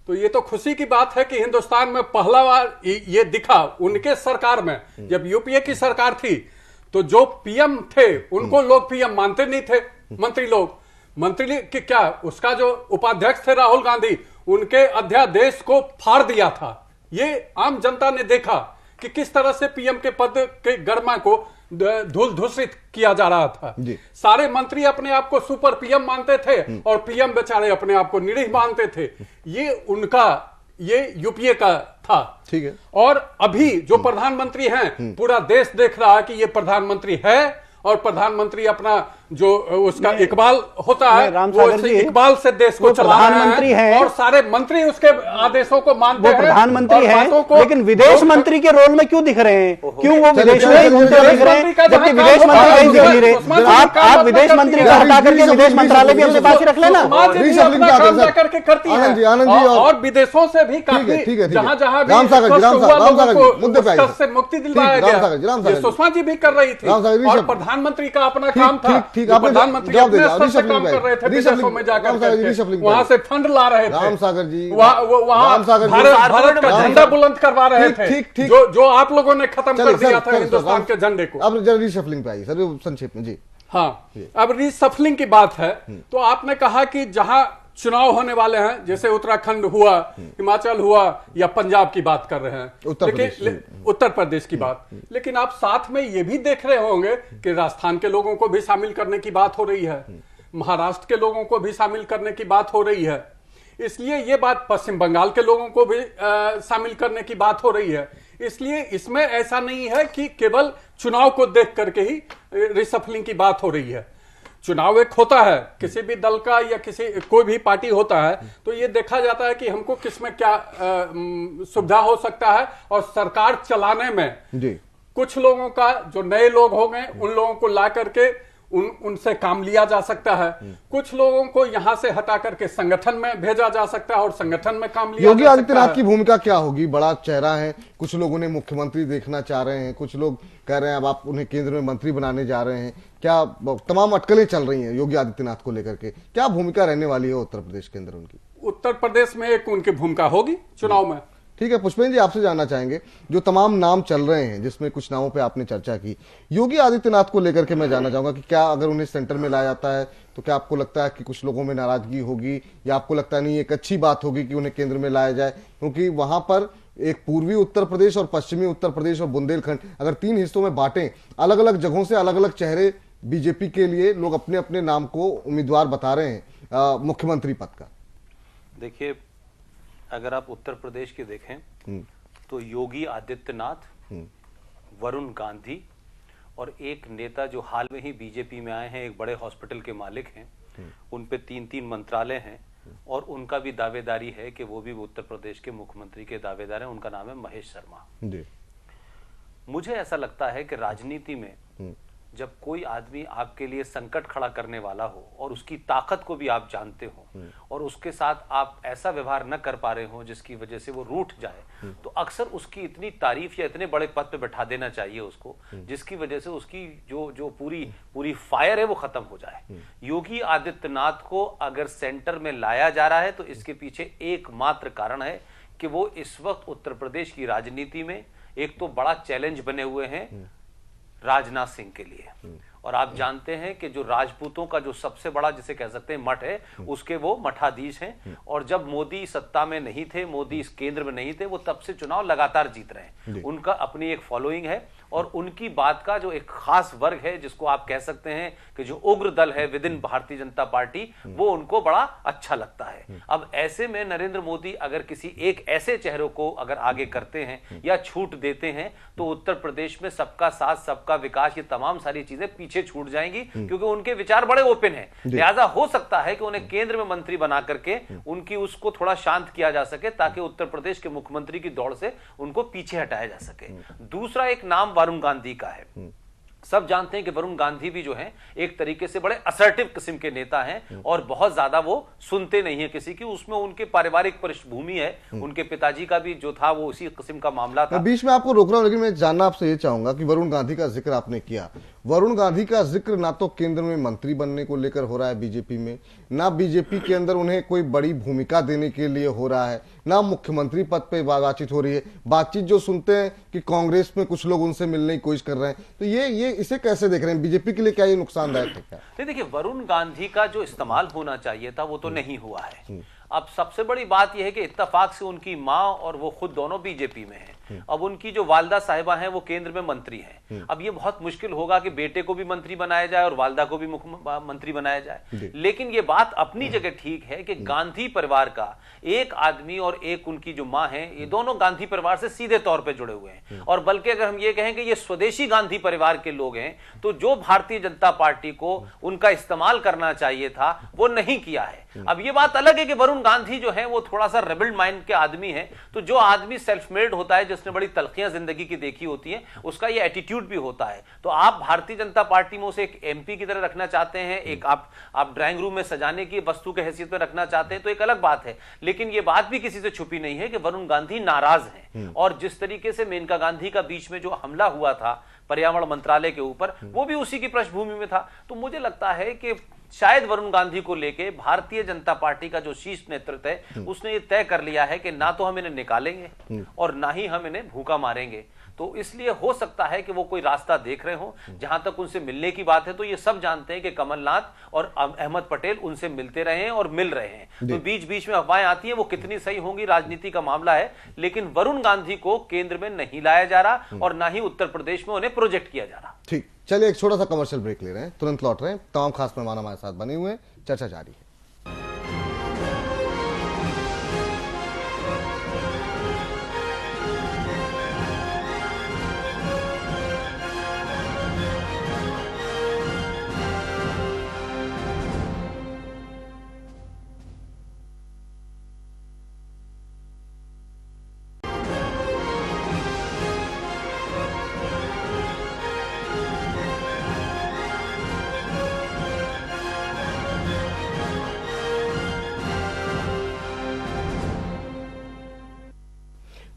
तो ये तो खुशी की बात है कि हिंदुस्तान में पहला बार ये दिखा। उनके सरकार में जब यूपीए की सरकार थी तो जो पीएम थे उनको लोग पीएम मानते नहीं थे। मंत्री की क्या, उसका जो उपाध्यक्ष थे राहुल गांधी, उनके अध्यादेश को फाड़ दिया था। ये आम जनता ने देखा कि किस तरह से पीएम के पद के गरिमा को धूल धूसरित किया जा रहा था। सारे मंत्री अपने आप को सुपर पीएम मानते थे और पीएम बेचारे अपने आप को निरीह मानते थे। ये यूपीए का था।
ठीक है।
और अभी जो प्रधानमंत्री हैं, पूरा देश देख रहा है कि ये प्रधानमंत्री है और प्रधानमंत्री अपना जो उसका इकबाल होता है वो इकबाल से देश को चला रहा है और सारे मंत्री उसके आदेशों को मानते हैं।
प्रधानमंत्री है, लेकिन विदेश मंत्री के रोल में क्यों दिख रहे हैं? क्यों वो विदेश में घूमते दिख रहे हैं जबकि विदेश मंत्री कहीं दिख नहीं रहे? आप विदेश मंत्री को हटा करके विदेश मंत्रालय भी अपने पास ही रख लेना।
करके करती है और विदेशों से भी काफी जहां जहां से मुक्ति दिलवाया गया, सुषमा जी भी कर रही थी और प्रधानमंत्री का अपना काम था। प्रधानमंत्री अपने स्तर से काम कर रहे थे, विदेशों में जाकर वहां से फंड ला रहे थे,
राम सागर जी
वहां भारत का झंडा बुलंद करवा रहे थे, जो आप लोगों ने खत्म कर दिया था हिंदुस्तान के झंडे को।
अब जरा रीशफलिंग पे आइए सर, संक्षेप में जी।
हाँ, अब रीशफलिंग की बात है तो आपने कहा कि जहां चुनाव होने वाले हैं, जैसे उत्तराखंड हुआ, हिमाचल हुआ या पंजाब की बात कर रहे हैं, उत्तर प्रदेश की बात, लेकिन आप साथ में ये भी देख रहे होंगे कि राजस्थान के लोगों को भी शामिल करने की बात हो रही है, महाराष्ट्र के लोगों को भी शामिल करने की बात हो रही है। इसलिए ये बात पश्चिम बंगाल के लोगों को भी शामिल करने की बात हो रही है। इसलिए इसमें ऐसा नहीं है कि केवल चुनाव को देख करके ही रिशफलिंग की बात हो रही है। चुनाव एक होता है, किसी भी दल का या कोई भी पार्टी होता है तो ये देखा जाता है कि हमको किसमें क्या सुविधा हो सकता है और सरकार चलाने में कुछ लोगों का, जो नए लोग हो गए उन लोगों को ला करके उनसे काम लिया जा सकता है, कुछ लोगों को यहां से हटा करके संगठन में भेजा जा सकता है और संगठन में काम लिया।
योगी आदित्यनाथ की भूमिका क्या होगी? बड़ा चेहरा है, कुछ लोगों ने मुख्यमंत्री देखना चाह रहे हैं, कुछ लोग कह रहे हैं अब आप उन्हें केंद्र में मंत्री बनाने जा रहे हैं। क्या तमाम अटकलें चल रही हैं योगी आदित्यनाथ को लेकर के, क्या भूमिका रहने वाली है उत्तर प्रदेश के अंदर उनकी?
उत्तर प्रदेश में एक उनकी भूमिका होगी चुनाव में।
ठीक है, पुष्पेंद्र जी आपसे जानना चाहेंगे, जो तमाम नाम चल रहे हैं जिसमें कुछ नामों पे आपने चर्चा की, योगी आदित्यनाथ को लेकर के मैं जानना चाहूंगा कि क्या अगर उन्हें सेंटर में लाया जाता है तो क्या आपको लगता है कि कुछ लोगों में नाराजगी होगी, या आपको लगता नहीं एक अच्छी बात होगी कि उन्हें केंद्र में लाया जाए? क्योंकि वहां पर एक पूर्वी उत्तर प्रदेश और पश्चिमी उत्तर प्रदेश और बुंदेलखंड अगर 3 हिस्सों में बांटें, अलग अलग जगहों से अलग अलग चेहरे बीजेपी के लिए लोग अपने अपने नाम को उम्मीदवार बता रहे हैं मुख्यमंत्री पद का।
देखिए, अगर आप उत्तर प्रदेश के देखें तो योगी आदित्यनाथ, वरुण गांधी और एक नेता जो हाल में ही बीजेपी में आए हैं, एक बड़े हॉस्पिटल के मालिक हैं, उन पे 3-3 मंत्रालय हैं और उनका भी दावेदारी है कि वो भी उत्तर प्रदेश के मुख्यमंत्री के दावेदार हैं। उनका नाम है महेश शर्मा। मुझे ऐसा लगता है कि राजनीति में जब कोई आदमी आपके लिए संकट खड़ा करने वाला हो और उसकी ताकत को भी आप जानते हो और उसके साथ आप ऐसा व्यवहार न कर पा रहे हो जिसकी वजह से वो रूठ जाए, तो अक्सर उसकी इतनी तारीफ या इतने बड़े पद पे बैठा देना चाहिए उसको, जिसकी वजह से उसकी जो पूरी फायर है वो खत्म हो जाए। योगी आदित्यनाथ को अगर सेंटर में लाया जा रहा है तो इसके पीछे एकमात्र कारण है कि वो इस वक्त उत्तर प्रदेश की राजनीति में एक तो बड़ा चैलेंज बने हुए हैं राजनाथ सिंह के लिए। और आप जानते हैं कि जो राजपूतों का जो सबसे बड़ा जिसे कह सकते हैं मठ है, उसके वो मठाधीश हैं। और जब मोदी सत्ता में नहीं थे, मोदी इस केंद्र में नहीं थे, वो तब से चुनाव लगातार जीत रहे हैं। उनका अपनी एक फॉलोइंग है और उनकी बात का जो एक खास वर्ग है जिसको आप कह सकते हैं कि जो उग्र दल है with in Bharatiya Janata party, वो उनको बड़ा अच्छा लगता है। अब ऐसे में नरेंद्र मोदी अगर किसी एक ऐसे चेहरे को अगर आगे करते हैं या छूट देते हैं तो उत्तर प्रदेश में सबका साथ सबका विकास ये तमाम सारी चीजें पीछे छूट जाएंगी, क्योंकि उनके विचार बड़े ओपन हैं। लिहाजा हो सकता है कि उन्हें केंद्र में मंत्री बना करके उनकी उसको थोड़ा शांत किया जा सके ताकि उत्तर प्रदेश के मुख्यमंत्री की दौड़ से उनको पीछे हटाया जा सके। दूसरा एक नाम वरुण गांधी का है। सब जानते हैं कि वरुण गांधी भी जो हैं एक तरीके से बड़े असर्टिव किस्म के नेता हैं और बहुत ज्यादा वो सुनते नहीं है किसी की। उसमें उनके पारिवारिक पृष्ठभूमि है, उनके पिताजी का भी जो था वो उसी किस्म का मामला था।
मैं बीच में आपको रोक रहा हूं, लेकिन मैं जानना आपसे ये चाहूंगा कि वरुण गांधी का जिक्र आपने किया, वरुण गांधी का जिक्र ना तो केंद्र में मंत्री बनने को लेकर हो रहा है बीजेपी में, ना बीजेपी के अंदर उन्हें कोई बड़ी भूमिका देने के लिए हो रहा है, ना मुख्यमंत्री पद पे बातचीत हो रही है। बातचीत जो सुनते हैं कि कांग्रेस में कुछ लोग उनसे मिलने की कोशिश कर रहे हैं, तो ये इसे कैसे देख रहे हैं? बीजेपी के लिए क्या ये नुकसानदायक है क्या?
नहीं, देखिए, वरुण गांधी का जो इस्तेमाल होना चाहिए था वो तो नहीं हुआ है। अब सबसे बड़ी बात यह है कि इत्तेफाक से उनकी मां और वो खुद दोनों बीजेपी में हैं। अब उनकी जो वालदा साहिबा हैं वो केंद्र में मंत्री हैं। अब ये बहुत मुश्किल होगा कि बेटे को भी मंत्री बनाया जाए और वालदा को भी मंत्री बनाया जाए। लेकिन ये बात अपनी जगह ठीक है कि गांधी परिवार का एक आदमी और एक उनकी जो मां है, ये दोनों गांधी परिवार से सीधे तौर पे जुड़े हुए हैं। और बल्कि अगर हम ये कहें कि ये स्वदेशी गांधी परिवार के लोग हैं, तो जो भारतीय जनता पार्टी को उनका इस्तेमाल करना चाहिए था वो नहीं किया है। अब ये बात अलग है कि वरुण गांधी जो है वो थोड़ा सा रेबल्ड माइंड के आदमी है। तो जो आदमी सेल्फ मेड होता है, जिसने बड़ी तलखियां जिंदगी की देखी होती है, उसका ये एटीट्यूड भी होता है। तो आप भारतीय जनता पार्टी में उसे एक एमपी की तरह रखना चाहते हैं, एक आप ड्राइंग रूम में सजाने की वस्तु के हैसियत में रखना चाहते हैं, तो एक अलग बात है। लेकिन ये बात भी किसी से छुपी नहीं है कि वरुण गांधी नाराज हैं। और जिस तरीके से मेनका गांधी का बीच में जो हमला हुआ था पर्यावरण मंत्रालय के ऊपर, वो भी उसी की पृष्ठभूमि में था। तो मुझे लगता है कि शायद वरुण गांधी को लेके भारतीय जनता पार्टी का जो शीर्ष नेतृत्व है उसने ये तय कर लिया है कि ना तो हम इन्हें निकालेंगे और ना ही हम इन्हें भूखा मारेंगे। तो इसलिए हो सकता है कि वो कोई रास्ता देख रहे हो। जहां तक उनसे मिलने की बात है तो ये सब जानते हैं कि कमलनाथ और अहमद पटेल उनसे मिलते रहे हैं और मिल रहे हैं। तो बीच बीच में अफवाहें आती हैं, वो कितनी सही होंगी राजनीति का मामला है। लेकिन वरुण गांधी को केंद्र में नहीं लाया जा रहा और ना ही उत्तर प्रदेश में उन्हें प्रोजेक्ट किया जा रहा।
ठीक, चलिए एक छोटा सा कमर्शियल ब्रेक ले रहे हैं, तुरंत लौट रहे हैं। तमाम खास मेहमान हमारे साथ बने हुए हैं, चर्चा जारी है।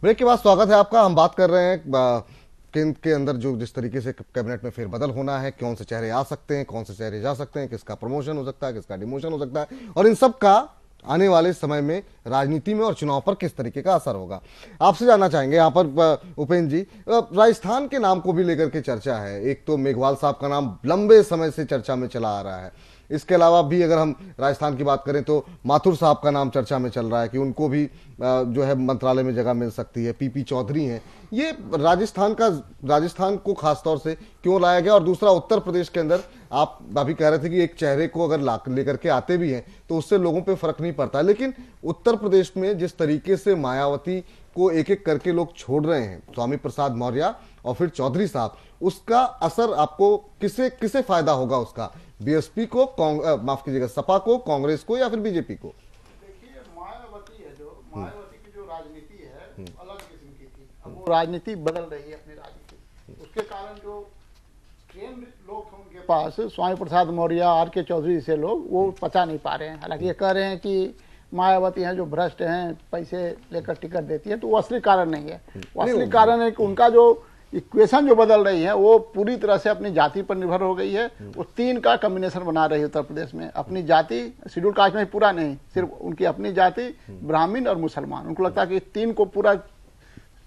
ब्रेक के बाद स्वागत है आपका। हम बात कर रहे हैं केंद्र के अंदर जो जिस तरीके से कैबिनेट में फेरबदल होना है, कौन से चेहरे आ सकते हैं, कौन से चेहरे जा सकते हैं, किसका प्रमोशन हो सकता है, किसका डिमोशन हो सकता है, और इन सब का आने वाले समय में राजनीति में और चुनाव पर किस तरीके का असर होगा। आपसे जानना चाहेंगे यहाँ पर उपेंद्र जी, राजस्थान के नाम को भी लेकर के चर्चा है। एक तो मेघवाल साहब का नाम लंबे समय से चर्चा में चला आ रहा है। इसके अलावा भी अगर हम राजस्थान की बात करें तो माथुर साहब का नाम चर्चा में चल रहा है कि उनको भी जो है मंत्रालय में जगह मिल सकती है। पीपी चौधरी हैं। ये राजस्थान को खासतौर से क्यों लाया गया? और दूसरा, उत्तर प्रदेश के अंदर आप अभी कह रहे थे कि एक चेहरे को अगर लेकर के आते भी हैं तो उससे लोगों पे फर्क नहीं पड़ता, लेकिन उत्तर प्रदेश में जिस तरीके से मायावती को एक एक करके लोग छोड़ रहे हैं, स्वामी प्रसाद मौर्य और फिर चौधरी साहब, उसका असर आपको किसे फायदा होगा? उसका बीएसपी को, माफ कीजिएगा, सपा को, कांग्रेस को, या फिर बीजेपी को?
देखिए, मायावती की जो राजनीति है अलग किस्म की थी। अब वो राजनीति बदल रही है अपनी राजनीति। उसके कारण जो ट्रेंड लोग पास स्वामी प्रसाद मौर्य, आर.के. चौधरी से लोग वो पचा नहीं पा रहे हैं। हालांकि ये कह रहे हैं कि मायावती हैं जो भ्रष्ट हैं, पैसे लेकर टिकट देती है, तो वो असली कारण नहीं है। वो असली कारण है कि उनका जो इक्वेशन जो बदल रही है वो पूरी तरह से अपनी जाति पर निर्भर हो गई है। वो 3 का कॉम्बिनेशन बना रही है उत्तर प्रदेश में। अपनी जाति, शेड्यूल कास्ट में पूरा नहीं, सिर्फ उनकी अपनी जाति, ब्राह्मण और मुसलमान। उनको लगता है कि 3 को पूरा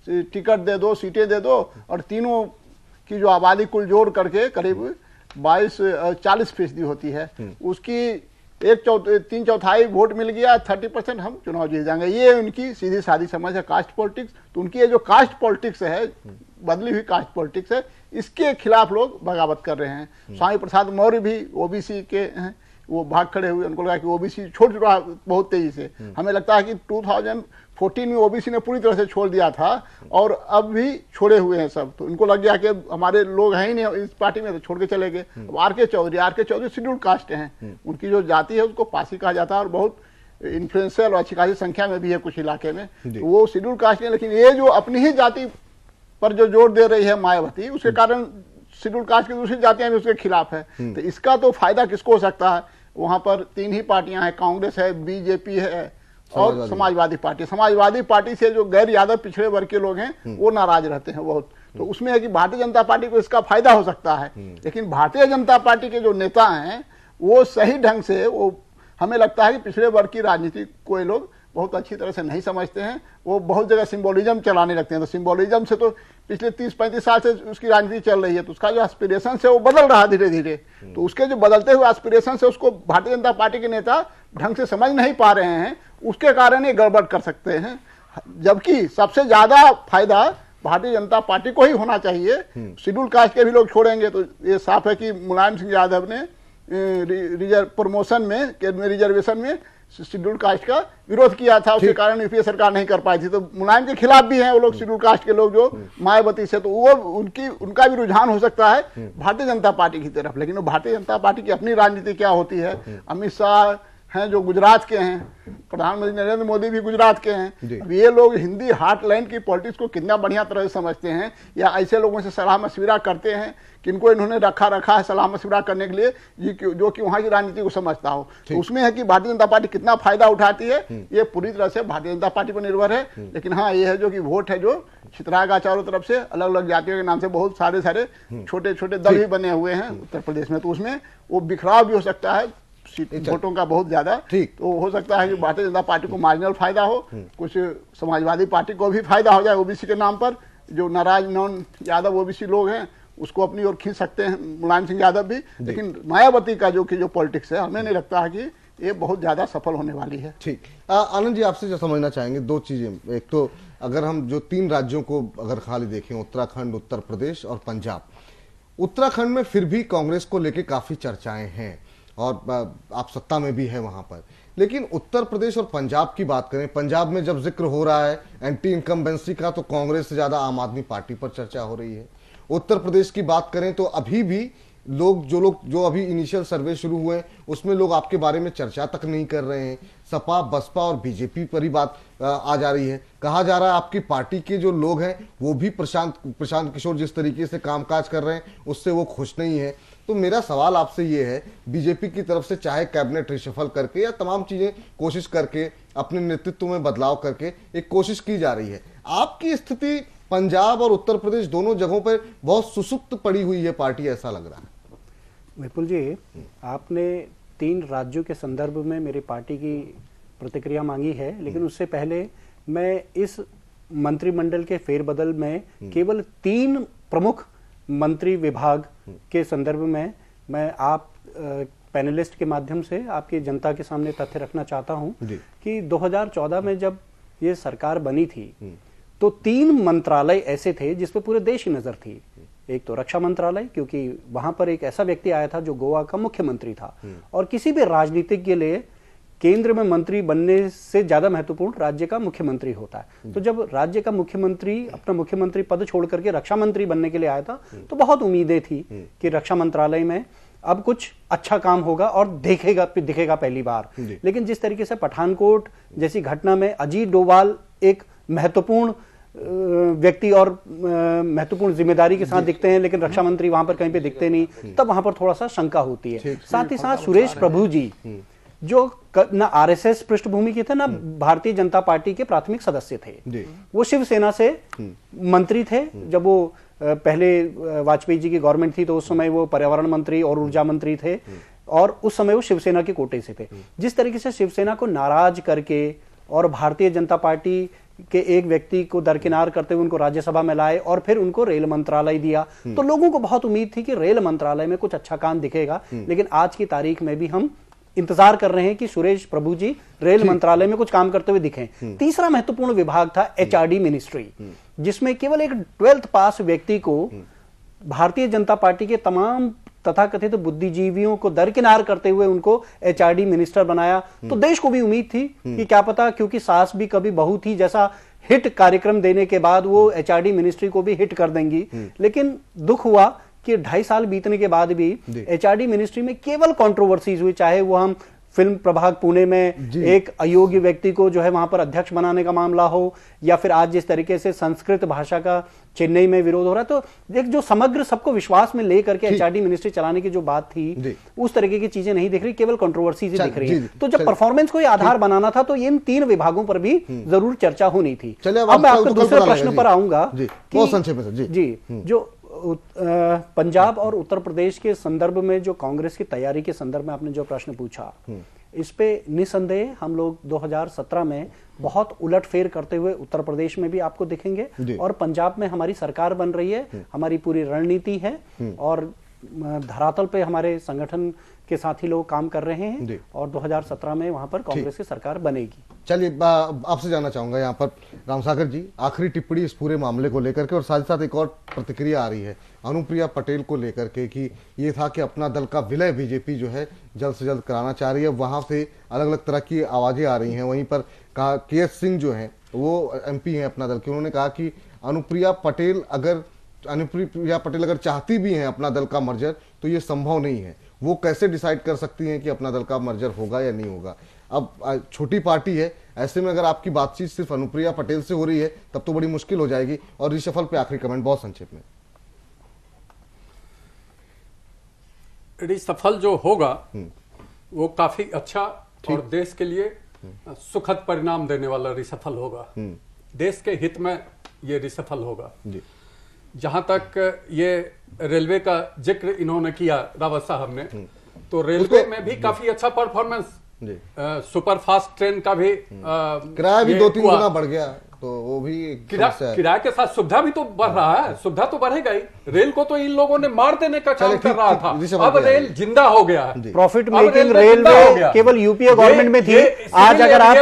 टिकट दे दो, सीटें दे दो, और तीनों की जो आबादी कुल जोड़ करके करीब 40% होती है, उसकी 3/4 वोट मिल गया, 30% हम चुनाव जीत जाएंगे। ये उनकी सीधी सादी समझ है कास्ट पॉलिटिक्स। तो उनकी ये जो कास्ट पॉलिटिक्स है, बदली हुई कास्ट पॉलिटिक्स है, इसके खिलाफ लोग बगावत कर रहे हैं। स्वामी प्रसाद मौर्य भी ओबीसी के हैं, वो भाग खड़े हुए। उनको लगा कि ओबीसी छोड़ चुका बहुत तेजी से। हमें लगता है कि 2014 में ओबीसी ने पूरी तरह से छोड़ दिया था, और अब भी छोड़े हुए हैं सब। तो इनको लग गया कि हमारे लोग हैं ही नहीं इस पार्टी में, तो छोड़ के चले गए। अब आर.के. चौधरी शेड्यूल कास्ट हैं, उनकी जो जाति है उसको पासी कहा जाता है, और बहुत इन्फ्लुएंशियल और अच्छी खासी संख्या में भी है कुछ इलाके में। तो वो शेड्यूल कास्ट है, लेकिन ये जो अपनी ही जाति पर जो जोर दे रही है मायावती, उसके कारण शेड्यूल कास्ट की दूसरी जातियां भी उसके खिलाफ है। तो इसका तो फायदा किसको हो सकता है? वहां पर 3 ही पार्टियां हैं, कांग्रेस है, बीजेपी है और समाजवादी पार्टी। समाजवादी पार्टी से जो गैर यादव पिछड़े वर्ग के लोग हैं वो नाराज रहते हैं बहुत। तो उसमें है कि भारतीय जनता पार्टी को इसका फायदा हो सकता है। लेकिन भारतीय जनता पार्टी के जो नेता हैं वो सही ढंग से, वो हमें लगता है कि पिछड़े वर्ग की राजनीति को ये लोग बहुत अच्छी तरह से नहीं समझते हैं। वो बहुत जगह सिंबोलिज्म चलाने लगते हैं। तो सिंबोलिज्म से तो पिछले 30-35 साल से उसकी राजनीति चल रही है, तो उसका जो एस्पिरेशन है वो बदल रहा है धीरे धीरे। तो उसके जो बदलते हुए एस्पिरेशन से उसको भारतीय जनता पार्टी के नेता ढंग से समझ नहीं पा रहे हैं, उसके कारण ये गड़बड़ कर सकते हैं। जबकि सबसे ज्यादा फायदा भारतीय जनता पार्टी को ही होना चाहिए। शेड्यूल कास्ट के भी लोग छोड़ेंगे तो ये साफ है कि मुलायम सिंह यादव ने प्रमोशन में, रिजर्वेशन में शेड्यूल कास्ट का विरोध किया था, उसके कारण यूपीए सरकार नहीं कर पाई थी। तो मुलायम के खिलाफ भी हैं वो लोग, शेड्यूल कास्ट के लोग जो मायावती से, तो वो उनका भी रुझान हो सकता है भारतीय जनता पार्टी की तरफ। लेकिन वो भारतीय जनता पार्टी की अपनी राजनीति क्या होती है। अमित शाह हैं जो गुजरात के हैं, प्रधानमंत्री नरेंद्र मोदी भी गुजरात के हैं। अब ये लोग हिंदी हार्टलैंड की पॉलिटिक्स को कितना बढ़िया तरह से समझते हैं, या ऐसे लोगों से सलाह मशविरा करते हैं किनको इन्होंने रखा है सलाह मशविरा करने के लिए, जो कि वहां की राजनीति को समझता हो। तो उसमें है कि भारतीय जनता पार्टी कितना फायदा उठाती है, ये पूरी तरह से भारतीय जनता पार्टी पर निर्भर है। लेकिन हाँ, ये है जो कि वोट है जो छितराएगा चारों तरफ से, अलग अलग जातियों के नाम से बहुत सारे छोटे छोटे दल भी बने हुए हैं उत्तर प्रदेश में। तो उसमें वो बिखराव भी हो सकता है वोटों का बहुत ज्यादा। तो हो सकता है कि भारतीय जनता पार्टी को मार्जिनल फायदा हो, कुछ समाजवादी पार्टी को भी फायदा हो जाए ओबीसी के नाम पर। जो नाराज नॉन यादव ओबीसी लोग हैं उसको अपनी ओर खींच सकते हैं मुलायम सिंह यादव भी। लेकिन मायावती का जो पॉलिटिक्स है, हमें नहीं लगता है कि ये बहुत ज्यादा सफल होने वाली है।
ठीक, आनंद जी आपसे जो समझना चाहेंगे 2 चीजें। एक तो अगर हम जो 3 राज्यों को अगर खाली देखें, उत्तराखंड, उत्तर प्रदेश और पंजाब। उत्तराखंड में फिर भी कांग्रेस को लेकर काफी चर्चाएं हैं और आप सत्ता में भी है वहां पर। लेकिन उत्तर प्रदेश और पंजाब की बात करें, पंजाब में जब जिक्र हो रहा है एंटी इनकम्बेंसी का, तो कांग्रेस से ज्यादा आम आदमी पार्टी पर चर्चा हो रही है। उत्तर प्रदेश की बात करें तो अभी भी लोग जो अभी इनिशियल सर्वे शुरू हुए हैं उसमें लोग आपके बारे में चर्चा तक नहीं कर रहे हैं। सपा, बसपा और बीजेपी पर ही बात आ जा रही है। कहा जा रहा है आपकी पार्टी के जो लोग हैं वो भी प्रशांत किशोर जिस तरीके से कामकाज कर रहे हैं उससे वो खुश नहीं है। तो मेरा सवाल आपसे ये है, बीजेपी की तरफ से चाहे कैबिनेट रिशफल करके या तमाम चीजें कोशिश करके अपने नेतृत्व में बदलाव करके एक कोशिश की जा रही है, आपकी स्थिति पंजाब और उत्तर प्रदेश दोनों जगहों पर बहुत सुसुप्त पड़ी हुई है पार्टी, ऐसा लग रहा है।
विपुल जी, आपने 3 राज्यों के संदर्भ में मेरी पार्टी की प्रतिक्रिया मांगी है, लेकिन उससे पहले मैं इस मंत्रिमंडल के फेरबदल में केवल 3 प्रमुख मंत्री विभाग के संदर्भ में मैं आप पैनलिस्ट के माध्यम से आपकी जनता के सामने तथ्य रखना चाहता हूं कि 2014 में जब ये सरकार बनी थी तो 3 मंत्रालय ऐसे थे जिस पे पूरे देश की नजर थी। एक तो रक्षा मंत्रालय, क्योंकि वहां पर एक ऐसा व्यक्ति आया था जो गोवा का मुख्यमंत्री था, और किसी भी राजनीतिक के लिए केंद्र में मंत्री बनने से ज्यादा महत्वपूर्ण राज्य का मुख्यमंत्री होता है। तो जब राज्य का मुख्यमंत्री अपना मुख्यमंत्री पद छोड़ करके रक्षा मंत्री बनने के लिए आया था तो बहुत उम्मीदें थी कि रक्षा मंत्रालय में अब कुछ अच्छा काम होगा और दिखेगा पहली बार। लेकिन जिस तरीके से पठानकोट जैसी घटना में अजीत डोभाल एक महत्वपूर्ण व्यक्ति और महत्वपूर्ण जिम्मेदारी के साथ दिखते हैं, लेकिन रक्षा मंत्री वहां पर कहीं पे दिखते नहीं, तब वहां पर थोड़ा सा शंका होती है। साथ ही साथ सुरेश प्रभु जी जो ना आरएसएस पृष्ठभूमि के थे ना भारतीय जनता पार्टी के प्राथमिक सदस्य थे, वो शिवसेना से मंत्री थे। जब वो पहले वाजपेयी जी की गवर्नमेंट थी तो उस समय वो पर्यावरण मंत्री और ऊर्जा मंत्री थे, और उस समय वो शिवसेना के कोटे से थे। जिस तरीके से शिवसेना को नाराज करके और भारतीय जनता पार्टी के एक व्यक्ति को दरकिनार करते हुए उनको राज्यसभा में लाए और फिर उनको रेल मंत्रालय दिया, तो लोगों को बहुत उम्मीद थी कि रेल मंत्रालय में कुछ अच्छा काम दिखेगा। लेकिन आज की तारीख में भी हम इंतजार कर रहे हैं कि सुरेश प्रभु जी रेल मंत्रालय में कुछ काम करते हुए दिखें। तीसरा महत्वपूर्ण विभाग था एचआरडी मिनिस्ट्री, जिसमें केवल एक 12th पास व्यक्ति को भारतीय जनता पार्टी के तमाम तथाकथित बुद्धिजीवियों को दरकिनार करते हुए उनको एचआरडी मिनिस्टर बनाया। तो देश को भी उम्मीद थी कि क्या पता, क्योंकि सास भी कभी बहू थी जैसा हिट कार्यक्रम देने के बाद वो एचआरडी मिनिस्ट्री को भी हिट कर देंगी। लेकिन दुख हुआ कि 2.5 साल बीतने के बाद भी एचआरडी मिनिस्ट्री में केवल कंट्रोवर्सीज हुई, चाहे वो हम फिल्म प्रभाग पुणे में एक अयोग्य व्यक्ति को जो है वहां पर अध्यक्ष बनाने का मामला हो, या फिर आज जिस तरीके से संस्कृत भाषा का चेन्नई में विरोध हो रहा है। तो एक जो समग्र सबको विश्वास में लेकर के एचआरडी मिनिस्ट्री चलाने की जो बात थी, उस तरीके की चीजें नहीं दिख रही, केवल कंट्रोवर्सीज दिख रही है। तो जब परफॉर्मेंस को आधार बनाना था तो इन 3 विभागों पर भी जरूर चर्चा होनी थी।
अब
मैं आपको दूसरे प्रश्न पर आऊंगा।
बहुत संक्षेप में सर।
जी, जो पंजाब और उत्तर प्रदेश के संदर्भ में जो कांग्रेस की तैयारी के संदर्भ में आपने जो प्रश्न पूछा, इस पे निसंदेह हम लोग 2017 में बहुत उलटफेर करते हुए उत्तर प्रदेश में भी आपको दिखेंगे, और पंजाब में हमारी सरकार बन रही है, हमारी पूरी रणनीति है, और धरातल पे हमारे संगठन के साथी लोग काम कर रहे हैं, और 2017 में वहां पर कांग्रेस की सरकार बनेगी।
चलिए, आपसे जानना चाहूंगा यहाँ पर रामसागर जी, आखिरी टिप्पणी इस पूरे मामले को लेकर के, और साथ ही साथ एक और प्रतिक्रिया आ रही है अनुप्रिया पटेल को लेकर के कि ये था कि अपना दल का विलय बीजेपी जो है जल्द से जल्द कराना चाह रही है। वहां से अलग अलग तरह की आवाजें आ रही हैं। वहीं पर कहा के.एस. सिंह जो है वो एमपी हैं अपना दल के, उन्होंने कहा कि अनुप्रिया पटेल अगर चाहती भी हैं अपना दल का मर्जर तो ये संभव नहीं है। वो कैसे डिसाइड कर सकती हैं कि अपना दल का मर्जर होगा या नहीं होगा। अब छोटी पार्टी है, ऐसे में अगर आपकी बातचीत सिर्फ अनुप्रिया पटेल से हो रही है तब तो बड़ी मुश्किल हो जाएगी। और रिशफल पे आखिरी कमेंट बहुत संक्षेप में।
रिशफल जो होगा वो काफी अच्छा और देश के लिए सुखद परिणाम देने वाला रिशफल होगा। देश के हित में ये रिशफल होगा। जहां तक ये रेलवे का जिक्र इन्होंने किया रावत साहब ने, तो रेलवे में भी काफी अच्छा परफॉर्मेंस, सुपर फास्ट ट्रेन का भी
किराया भी 2-3 गुना बढ़ गया, तो वो भी
किराए के साथ सुविधा भी तो बढ़ रहा है। सुविधा तो बढ़ेगा ही। रेल को तो इन लोगों ने मार देने का काम कर रहा था, अब रेल जिंदा हो गया है।
प्रॉफिट मेकिंग रेलवे केवल यूपीए गवर्नमेंट में थी। आज अगर आप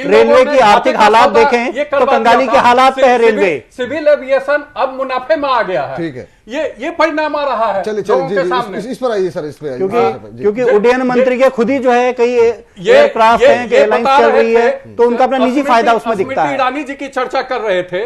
रेलवे की आर्थिक हालात देखें तो कंगाली के हालात पे है रेलवे।
सिविल एविएशन अब मुनाफे में आ गया है।
ठीक है,
ये परिणाम आ रहा है लोगों के सामने।
इस पर आइए सर, इस पे
क्योंकि उड्डयन मंत्री के खुद ही जो है कई एयरक्राफ्ट हैं, एयरलाइंस चल रही है, तो उनका अपना निजी फायदा उसमें दिखता है।
ईरानी जी की चर्चा कर रहे थे,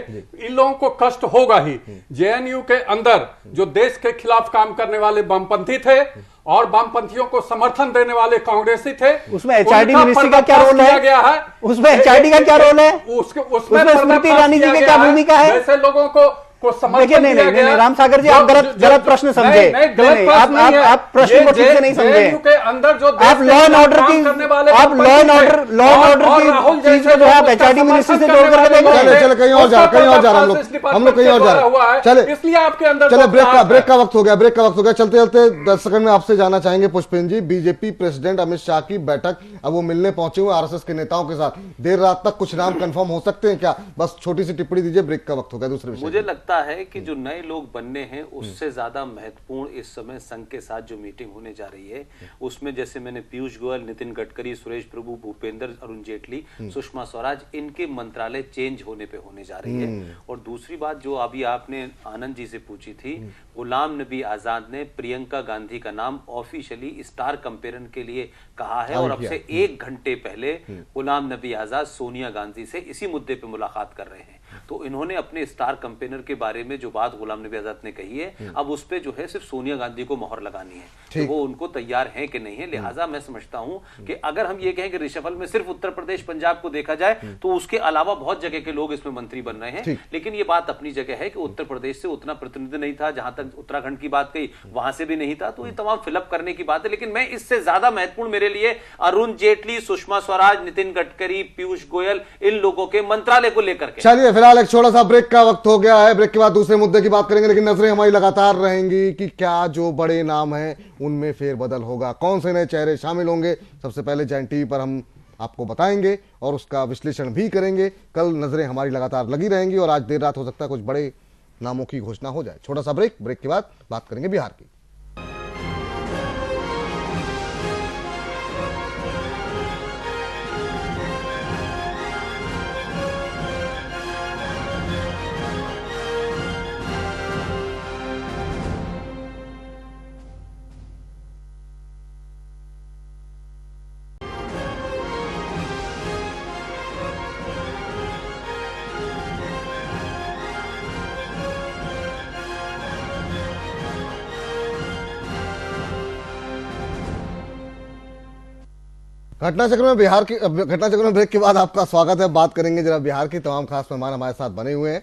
इन लोगों को कष्ट होगा ही। जेएनयू के अंदर जो देश के खिलाफ काम करने वाले वामपंथी थे और वामपंथियों को समर्थन देने वाले कांग्रेसी थे,
उसमें एचआरडी मिनिस्ट्री का क्या रोल है? उसमें एचआरडी का क्या रोल है? उसमें स्मृति ईरानी जी की क्या भूमिका है?
ऐसे लोगों को समर्थन
नहीं, रामसागर जी, आप गलत प्रश्न समझे। आप प्रश्न को ठीक से नहीं समझे।
अंदर जो
आप लॉ एंड ऑर्डर की चीज को जो है एचआरडी मिनिस्ट्री से जोड़ करके देखें।
चले कहीं और जा रहे हम लोग कहीं और जा रहे हैं। चले,
इसलिए आपके अंदर
चले, ब्रेक का वक्त हो गया। चलते चलते 10 सेकंड में आपसे जानना चाहेंगे पुष्पेंद्र जी, बीजेपी प्रेसिडेंट अमित शाह की बैठक, अब वो मिलने पहुंचे हुए आरएसएस के नेताओं के साथ, देर रात तक कुछ नाम कंफर्म हो सकते हैं क्या? बस छोटी सी टिप्पणी दीजिए, ब्रेक का वक्त हो गया। दूसरे विषय
मुझे लगता है कि जो नए लोग बनने हैं उससे ज्यादा महत्वपूर्ण इस समय संघ के साथ जो मीटिंग होने जा रही है, उसमें जैसे मैंने पीयूष गोयल, नितिन गडकरी, सुरेश प्रभु, भूपेंद्र, अरुण जेटली, सुषमा स्वराज, इनके मंत्रालय चेंज होने पे होने जा रही है। और दूसरी बात जो अभी आपने आनंद जी से पूछी थी, गुलाम नबी आजाद ने प्रियंका गांधी का नाम ऑफिशियली स्टार कंपेरन के लिए कहा है, और अब से 1 घंटे पहले गुलाम नबी आजाद सोनिया गांधी से इसी मुद्दे पे मुलाकात कर रहे हैं। तो इन्होंने अपने स्टार कंपेनर के बारे में जो बात गुलाम नबी आजाद ने कही है, अब उस पे जो है सिर्फ सोनिया गांधी को मोहर लगानी है, तो वो उनको तैयार है कि नहीं है। लिहाजा मैं समझता हूं कि अगर हम ये कहें कि रिशफल में सिर्फ उत्तर प्रदेश पंजाब को देखा जाए तो उसके अलावा बहुत जगह के लोग इसमें मंत्री बन रहे हैं, लेकिन ये बात अपनी जगह है कि उत्तर प्रदेश से उतना प्रतिनिधि नहीं था, जहां तक उत्तराखंड की बात कही वहां से भी नहीं था, तो ये तमाम फिलअप करने की बात है। लेकिन मैं इससे ज्यादा महत्वपूर्ण मेरे लिए अरुण जेटली, सुषमा स्वराज, नितिन गडकरी, पीयूष गोयल, इन लोगों के मंत्रालय को लेकर के।
चलिए फिलहाल एक छोटा सा ब्रेक का वक्त हो गया है, ब्रेक के बाद दूसरे मुद्दे की बात करेंगे, लेकिन नजरें हमारी लगातार रहेंगी कि क्या जो बड़े नाम हैं उनमें फेरबदल होगा, कौन से नए चेहरे शामिल होंगे। सबसे पहले जैन टीवी पर हम आपको बताएंगे और उसका विश्लेषण भी करेंगे। कल नजरें हमारी लगातार लगी रहेंगी और आज देर रात हो सकता है कुछ बड़े नामों की घोषणा हो जाए। छोटा सा ब्रेक, ब्रेक के बाद बात करेंगे बिहार की। घटनाचक्र में ब्रेक के बाद आपका स्वागत है। बात करेंगे जरा बिहार की, तमाम खास मेहमान हमारे साथ बने हुए हैं।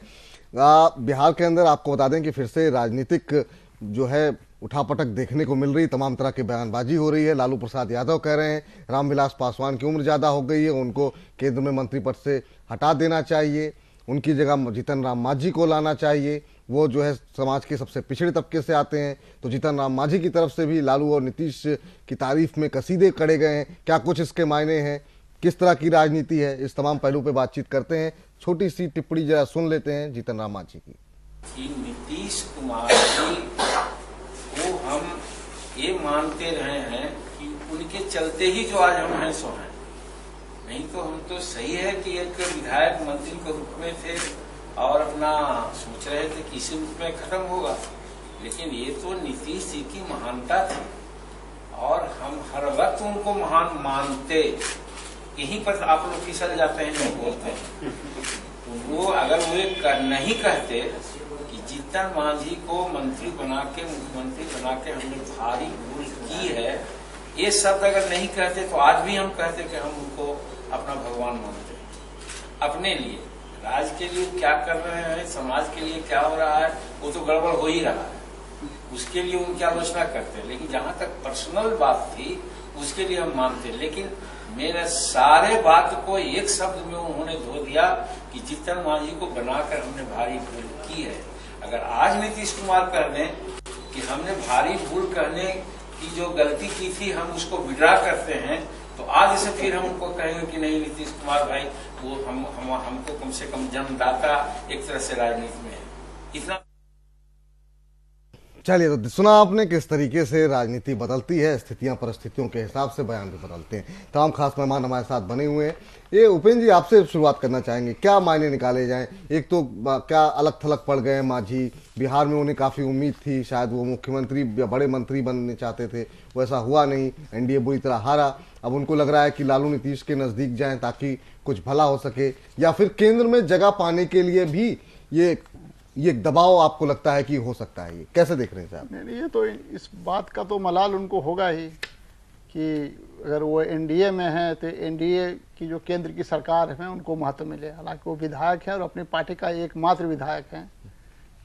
बिहार के अंदर आपको बता दें कि फिर से राजनीतिक जो है उठापटक देखने को मिल रही, तमाम तरह की बयानबाजी हो रही है। लालू प्रसाद यादव कह रहे हैं रामविलास पासवान की उम्र ज्यादा हो गई है, उनको केंद्र में मंत्री पद से हटा देना चाहिए, उनकी जगह जीतन राम मांझी को लाना चाहिए, वो जो है समाज के सबसे पिछड़े तबके से आते हैं। तो जीतन राम मांझी की तरफ से भी लालू और नीतीश की तारीफ में कसीदे कड़े गए हैं। क्या कुछ इसके मायने हैं, किस तरह की राजनीति है, इस तमाम पहलू पे बातचीत करते हैं। छोटी सी टिप्पणी जरा सुन लेते हैं जीतन राम मांझी की।
नीतीश कुमार जी को हम ये मानते रहे हैं कि उनके चलते ही जो आज हम हैं सो हैं, नहीं तो हम तो सही है कि एक विधायक मंत्री के रूप में थे और अपना सोच रहे थे कि इसी रूप में खत्म होगा, लेकिन ये तो नीतीश जी की महानता थी और हम हर वक्त उनको महान मानते। यहीं पर आप लोग फिसल जाते हैं, नहीं बोलते हैं। तो वो अगर वो नहीं कहते कि जीतन मांझी को मंत्री बना के, मुख्यमंत्री बना के हमने भारी भूल की है, ये शब्द अगर नहीं कहते तो आज भी हम कहते कि हम उनको अपना भगवान मानते हैं। अपने लिए, राज्य के लिए क्या कर रहे हैं, समाज के लिए क्या हो रहा है, वो तो गड़बड़ हो ही रहा है, उसके लिए उनकी आलोचना करते हैं। लेकिन जहां तक पर्सनल बात थी उसके लिए हम मानते हैं। लेकिन मेरे सारे बात को एक शब्द में उन्होंने धो दिया कि जीतन मांझी को बनाकर हमने भारी भूल की है। अगर आज नीतीश कुमार कह दें कि हमने भारी भूल करने की जो गलती की थी हम उसको विड्रा करते हैं, तो आज से फिर हम उनको कहेंगे कि नहीं नीतीश कुमार भाई वो हमको कम से कम जन्मदाता एक तरह से राजनीति में है। इतना
चलिए, तो सुना आपने किस तरीके से राजनीति बदलती है, स्थितियां परिस्थितियों के हिसाब से बयान भी बदलते हैं। तमाम खास मेहमान हमारे साथ बने हुए हैं। ये उपेंद्र जी, आपसे शुरुआत करना चाहेंगे, क्या मायने निकाले जाएं? एक तो क्या अलग थलग पड़ गए मांझी, बिहार में उन्हें काफी उम्मीद थी, शायद वो मुख्यमंत्री या बड़े मंत्री बनने चाहते थे, वैसा हुआ नहीं, एनडीए बुरी तरह हारा। अब उनको लग रहा है कि लालू नीतीश के नजदीक जाएं ताकि कुछ भला हो सके, या फिर केंद्र में जगह पाने के लिए भी ये दबाव आपको लगता है कि हो सकता है? ये कैसे देख रहे हैं साहब?
नहीं, ये तो इस बात का तो मलाल उनको होगा ही कि अगर वो एनडीए में है तो एनडीए की जो केंद्र की सरकार है उनको महत्व मिले। हालांकि वो विधायक है और अपनी पार्टी का एकमात्र विधायक है,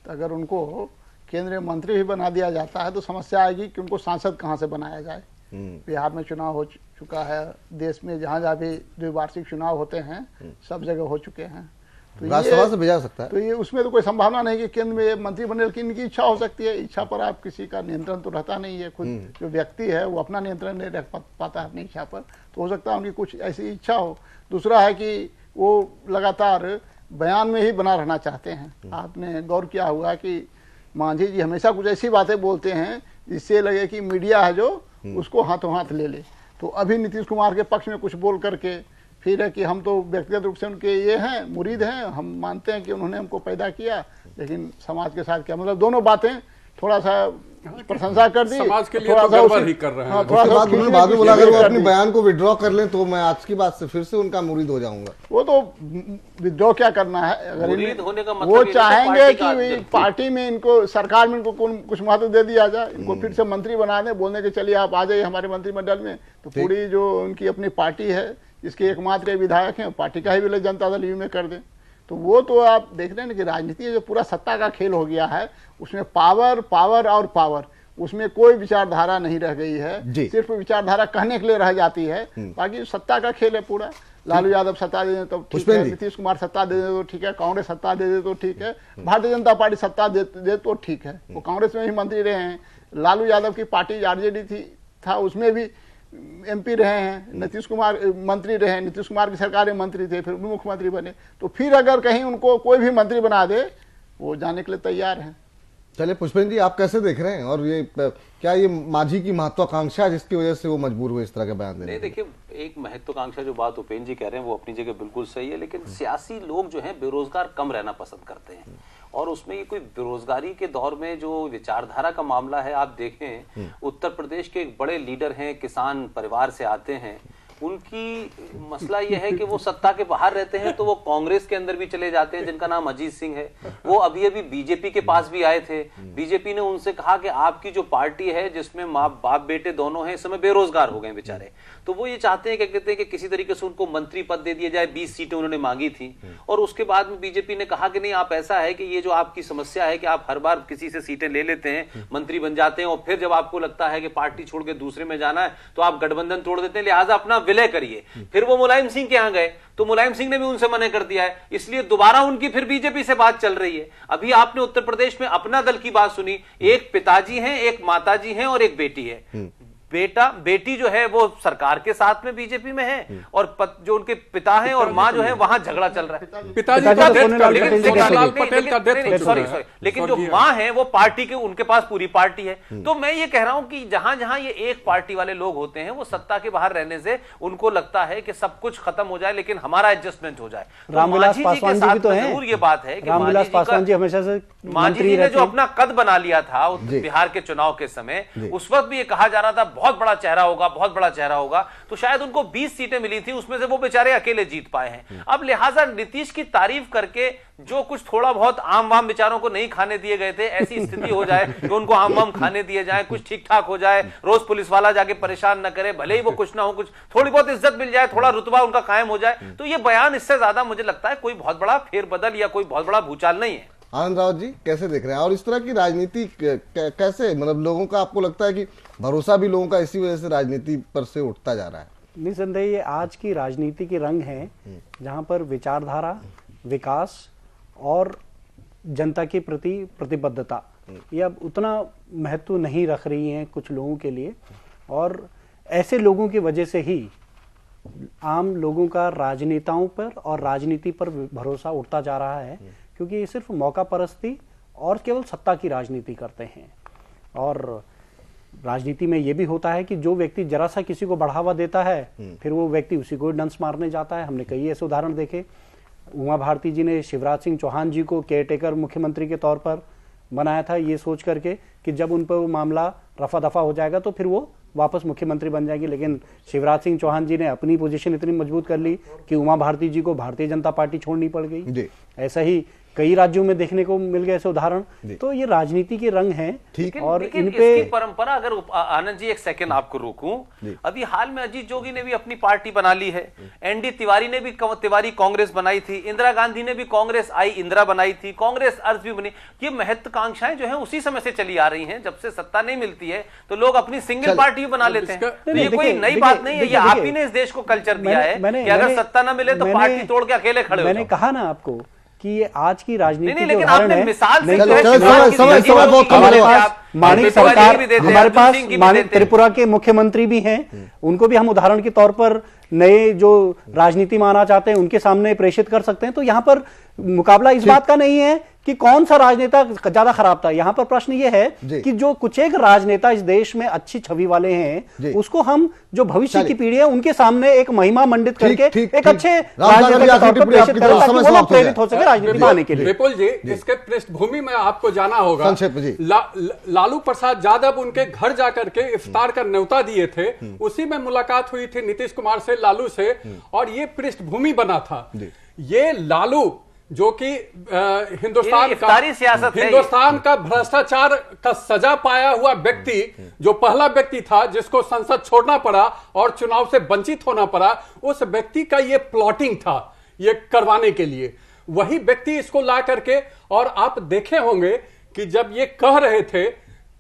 तो अगर उनको केंद्रीय मंत्री भी बना दिया जाता है तो समस्या आएगी कि उनको सांसद कहाँ से बनाया जाए। बिहार में चुनाव हो चुका है, देश में जहाँ जहाँ भी द्विवार्षिक चुनाव होते हैं सब जगह हो चुके हैं, तो
राज्यसभा से भेजा सकता है।
तो ये उसमें तो कोई संभावना नहीं कि केंद्र में मंत्री बने, लेकिन इनकी इच्छा हो सकती है। इच्छा पर आप किसी का नियंत्रण तो रहता नहीं है, खुद जो व्यक्ति है वो अपना नियंत्रण नहीं रख पाता है अपनी इच्छा पर, तो हो सकता है उनकी कुछ ऐसी इच्छा हो। दूसरा है कि वो लगातार बयान में ही बना रहना चाहते हैं। आपने गौर किया होगा कि मांझी जी हमेशा कुछ ऐसी बातें बोलते हैं जिससे लगे कि मीडिया है जो उसको हाथों हाथ ले ले। तो अभी नीतीश कुमार के पक्ष में कुछ बोल करके फिर है कि हम तो व्यक्तिगत रूप से उनके ये हैं, मुरीद हैं, हम मानते हैं कि उन्होंने हमको पैदा किया, लेकिन समाज के साथ क्या, मतलब दोनों बातें थोड़ा सा प्रशंसा कर दी,
समाज के लिए
थोड़ा
तो
सा
गड़बड़
उसी-
ही कर रहे हैं।
हाँ, थोड़ा
उसके
सा
बाद उन्होंने बाद में बोला अगर वो अपने बयान को विड्रॉ कर लें तो मैं आज की बात से फिर से उनका मुरीद हो जाऊंगा।
वो तो विद्रोह क्या करना है, अगर
मुरीद होने का मतलब
वो
ये नहीं
चाहेंगे
पार्टी
कि
का
वही
आदमी।
पार्टी में इनको, सरकार में इनको कुछ महत्व दे दिया जाए, इनको फिर से मंत्री बना दें, बोलने के चलिए आप आ जाइए हमारे मंत्रिमंडल में, तो पूरी जो उनकी अपनी पार्टी है जिसके एकमात्र विधायक हैं पार्टी का ही विलय जनता दल यू में कर दें। तो वो तो आप देख रहे हैं ना कि राजनीति जो पूरा सत्ता का खेल हो गया है, उसमें पावर पावर और पावर, उसमें कोई विचारधारा नहीं रह गई है, सिर्फ विचारधारा कहने के लिए रह जाती है, बाकी सत्ता का खेल है पूरा। लालू यादव सत्ता दे दें तो ठीक है, नीतीश कुमार सत्ता दे दे तो ठीक है, कांग्रेस सत्ता दे दे तो ठीक है, भारतीय जनता पार्टी सत्ता दे तो ठीक है। वो कांग्रेस में ही मंत्री रहे हैं, लालू यादव की पार्टी आरजेडी था, उसमें भी एमपी रहे हैं, नीतीश कुमार मंत्री रहे, नीतीश कुमार की सरकार में मंत्री थे, फिर मुख्यमंत्री बने। तो फिर अगर कहीं उनको कोई भी मंत्री बना दे वो जाने के लिए तैयार हैं।
चलिए पुष्पेंद्र जी, आप कैसे देख रहे हैं, और ये क्या ये मांझी की महत्वाकांक्षा जिसकी वजह से वो मजबूर हुए इस तरह का बयान देने?
नहीं, देखिए, एक महत्वाकांक्षा जो बात उपेंद्र जी कह रहे हैं वो अपनी जगह बिल्कुल सही है, लेकिन सियासी लोग जो हैं बेरोजगार कम रहना पसंद करते हैं, और उसमें ये कोई बेरोजगारी के दौर में जो विचारधारा का मामला है, आप देखें उत्तर प्रदेश के एक बड़े लीडर हैं, किसान परिवार से आते हैं, उनकी मसला यह है कि वो सत्ता के बाहर रहते हैं तो वो कांग्रेस के अंदर भी चले जाते हैं, जिनका नाम अजीत सिंह है। वो अभी अभी बीजेपी के पास भी आए थे, बीजेपी ने उनसे कहा कि आपकी जो पार्टी है जिसमें माँ बाप बेटे दोनों हैं, इस समय बेरोजगार हो गए बेचारे, तो वो ये चाहते हैं, क्या कहते हैं कि किसी तरीके से उनको मंत्री पद दे दिया जाए। 20 सीटें उन्होंने मांगी थी, और उसके बाद में बीजेपी ने कहा कि नहीं, आप ऐसा है कि ये जो आपकी समस्या है कि आप हर बार किसी से सीटें ले लेते हैं, मंत्री बन जाते हैं, और फिर जब आपको लगता है कि पार्टी छोड़ के दूसरे में जाना है तो आप गठबंधन तोड़ देते हैं, लिहाजा अपना विलय करिए। फिर वो मुलायम सिंह के यहां गए तो मुलायम सिंह ने भी उनसे मना कर दिया है, इसलिए दोबारा उनकी फिर बीजेपी से बात चल रही है। अभी आपने उत्तर प्रदेश में अपना दल की बात सुनी, एक पिताजी हैं, एक माताजी हैं और एक बेटी है। बेटी जो है वो सरकार के साथ में बीजेपी में है, और जो उनके पिता हैं और मां जो है वहां झगड़ा चल रहा है।
पिताजी का
लेकिन जो मां है वो पार्टी के, उनके पास पूरी पार्टी है। तो मैं ये कह रहा हूं कि जहां जहां ये एक पार्टी वाले लोग होते हैं, वो सत्ता के बाहर रहने से उनको लगता है कि सब कुछ खत्म हो जाए लेकिन हमारा एडजस्टमेंट हो जाए।
रामविलास पासवान जी भी तो हैं,
जरूर ये बात है कि
रामविलास पासवान जी हमेशा से
मांझी जी ने जो अपना कद बना लिया था बिहार के चुनाव के समय, उस वक्त भी ये कहा जा रहा था बहुत बड़ा चेहरा होगा, बहुत बड़ा चेहरा होगा, तो शायद उनको 20 सीटें मिली थी, उसमें से वो बेचारे अकेले जीत पाए हैं। अब लिहाजा नीतीश की तारीफ करके जो कुछ थोड़ा बहुत आम वाम बेचारों को नहीं खाने दिए गए थे, ऐसी स्थिति हो जाए कि उनको आम वाम खाने दिए जाए, कुछ ठीक ठाक हो जाए, रोज पुलिस वाला जाके परेशान न करे, भले ही वो कुछ ना हो, कुछ थोड़ी बहुत इज्जत मिल जाए, थोड़ा रुतबा उनका कायम हो जाए, तो ये बयान इससे ज्यादा मुझे लगता है कोई बहुत बड़ा फेरबदल या कोई बहुत बड़ा भूचाल नहीं है।
आनंद राव जी कैसे देख रहे हैं, और इस तरह की राजनीति कैसे, मतलब लोगों का आपको लगता है कि भरोसा भी लोगों का इसी वजह से राजनीति पर से उठता जा रहा है?
निसंदेह ये आज की राजनीति के रंग हैं, जहां पर विचारधारा, विकास और जनता के प्रति प्रतिबद्धता ये अब उतना महत्व नहीं रख रही हैं कुछ लोगों के लिए, और ऐसे लोगों की वजह से ही आम लोगों का राजनेताओं पर और राजनीति पर भरोसा उठता जा रहा है, क्योंकि ये सिर्फ मौका परस्ती और केवल सत्ता की राजनीति करते हैं। और राजनीति में ये भी होता है कि जो व्यक्ति जरा सा किसी को बढ़ावा देता है, फिर वो व्यक्ति उसी को डंस मारने जाता है। हमने कई ऐसे उदाहरण देखे। उमा भारती जी ने शिवराज सिंह चौहान जी को केयरटेकर मुख्यमंत्री के तौर पर बनाया था, ये सोच करके कि जब उन पर वो मामला रफा दफा हो जाएगा तो फिर वो वापस मुख्यमंत्री बन जाएंगे। लेकिन शिवराज सिंह चौहान जी ने अपनी पोजीशन इतनी मजबूत कर ली कि उमा भारती जी को भारतीय जनता पार्टी छोड़नी पड़ गई। ऐसा ही कई राज्यों में देखने को मिल गए ऐसे उदाहरण। तो ये राजनीति के रंग हैं।
ठीक,
और
लेकिन
इनपे
इसकी परंपरा, अगर आनंद जी एक सेकंड आपको रोकूं, अभी हाल में अजीत जोगी ने भी अपनी पार्टी बना ली है, एनडी तिवारी ने भी तिवारी कांग्रेस बनाई थी, इंदिरा गांधी ने भी कांग्रेस आई इंदिरा बनाई थी, कांग्रेस अर्ज भी बनी। ये महत्वाकांक्षाएं जो है उसी समय से चली आ रही हैं। जब से सत्ता नहीं मिलती है तो लोग अपनी सिंगल पार्टी भी बना लेते हैं। तो ये कोई नई बात नहीं है, ये आप ही ने इस देश को कल्चर दिया है कि अगर सत्ता ना मिले तो पार्टी तोड़ के अकेले खड़े हो।
मैंने कहा ना आपको कि ये आज की राजनीति
नहीं,
के
लेकिन
उदाहरण
आपने
है।
मिसाल से
हमारे पास माणिक सरकार, हमारे पास माणिक त्रिपुरा के मुख्यमंत्री भी हैं, उनको भी हम उदाहरण के तौर पर नए जो राजनीति में आना चाहते हैं उनके सामने प्रेषित कर सकते हैं। तो यहाँ पर मुकाबला इस बात का नहीं है कि कौन सा राजनेता ज्यादा खराब था। यहाँ पर प्रश्न ये है कि जो कुछ एक राजनेता इस देश में अच्छी छवि वाले हैं, उसको हम जो भविष्य की पीढ़ी है उनके सामने एक महिमा मंडित करके एक अच्छे राजनेता के तौर पर प्रेषित करें ताकि वो लोग प्रेरित हो सके राजनीति में आने के लिए।
विपुल जी, इसके पृष्ठभूमि में आपको जाना होगा। लालू प्रसाद यादव उनके घर जाकर के इफ्तार का न्योता दिए थे, उसी में मुलाकात हुई थी नीतीश कुमार से, लालू से, और ये पृष्ठभूमि बना था। ये लालू जो कि हिंदुस्तान का भ्रष्टाचार का सजा पाया हुआ व्यक्ति, जो पहला व्यक्ति था जिसको संसद छोड़ना पड़ा और चुनाव से वंचित होना पड़ा, उस व्यक्ति का ये प्लॉटिंग था ये करवाने के लिए। वही व्यक्ति इसको ला करके, और आप देखे होंगे कि जब ये कह रहे थे,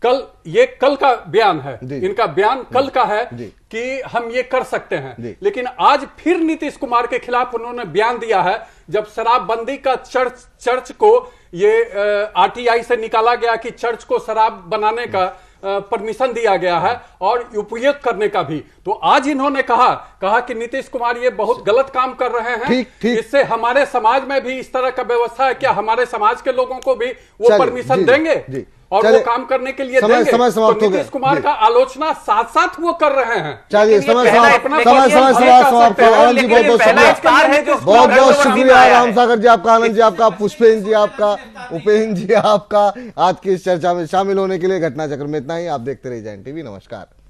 कल का बयान है, इनका बयान कल का है कि हम ये कर सकते हैं, लेकिन आज फिर नीतीश कुमार के खिलाफ उन्होंने बयान दिया है। जब शराबबंदी का चर्च को ये आरटीआई से निकाला गया कि चर्च को शराब बनाने का परमिशन दिया गया है और उपयोग करने का भी, तो आज इन्होंने कहा कि नीतीश कुमार ये बहुत गलत काम कर रहे हैं। इससे हमारे समाज में भी इस तरह का व्यवस्था है, क्या हमारे समाज के लोगों को भी वो परमिशन देंगे और वो काम करने के लिए देंगे? तो नीतीश कुमार का आलोचना साथ साथ वो कर रहे हैं।
चलिए समय समाप्त बहुत बहुत शुक्रिया राम सागर जी आपका, आनंद जी आपका, पुष्पेंद्र जी आपका, उपेंद्र जी आपका आज की इस चर्चा में शामिल होने के लिए। घटना चक्र में इतना ही। आप देखते रहिए जैन टीवी। नमस्कार।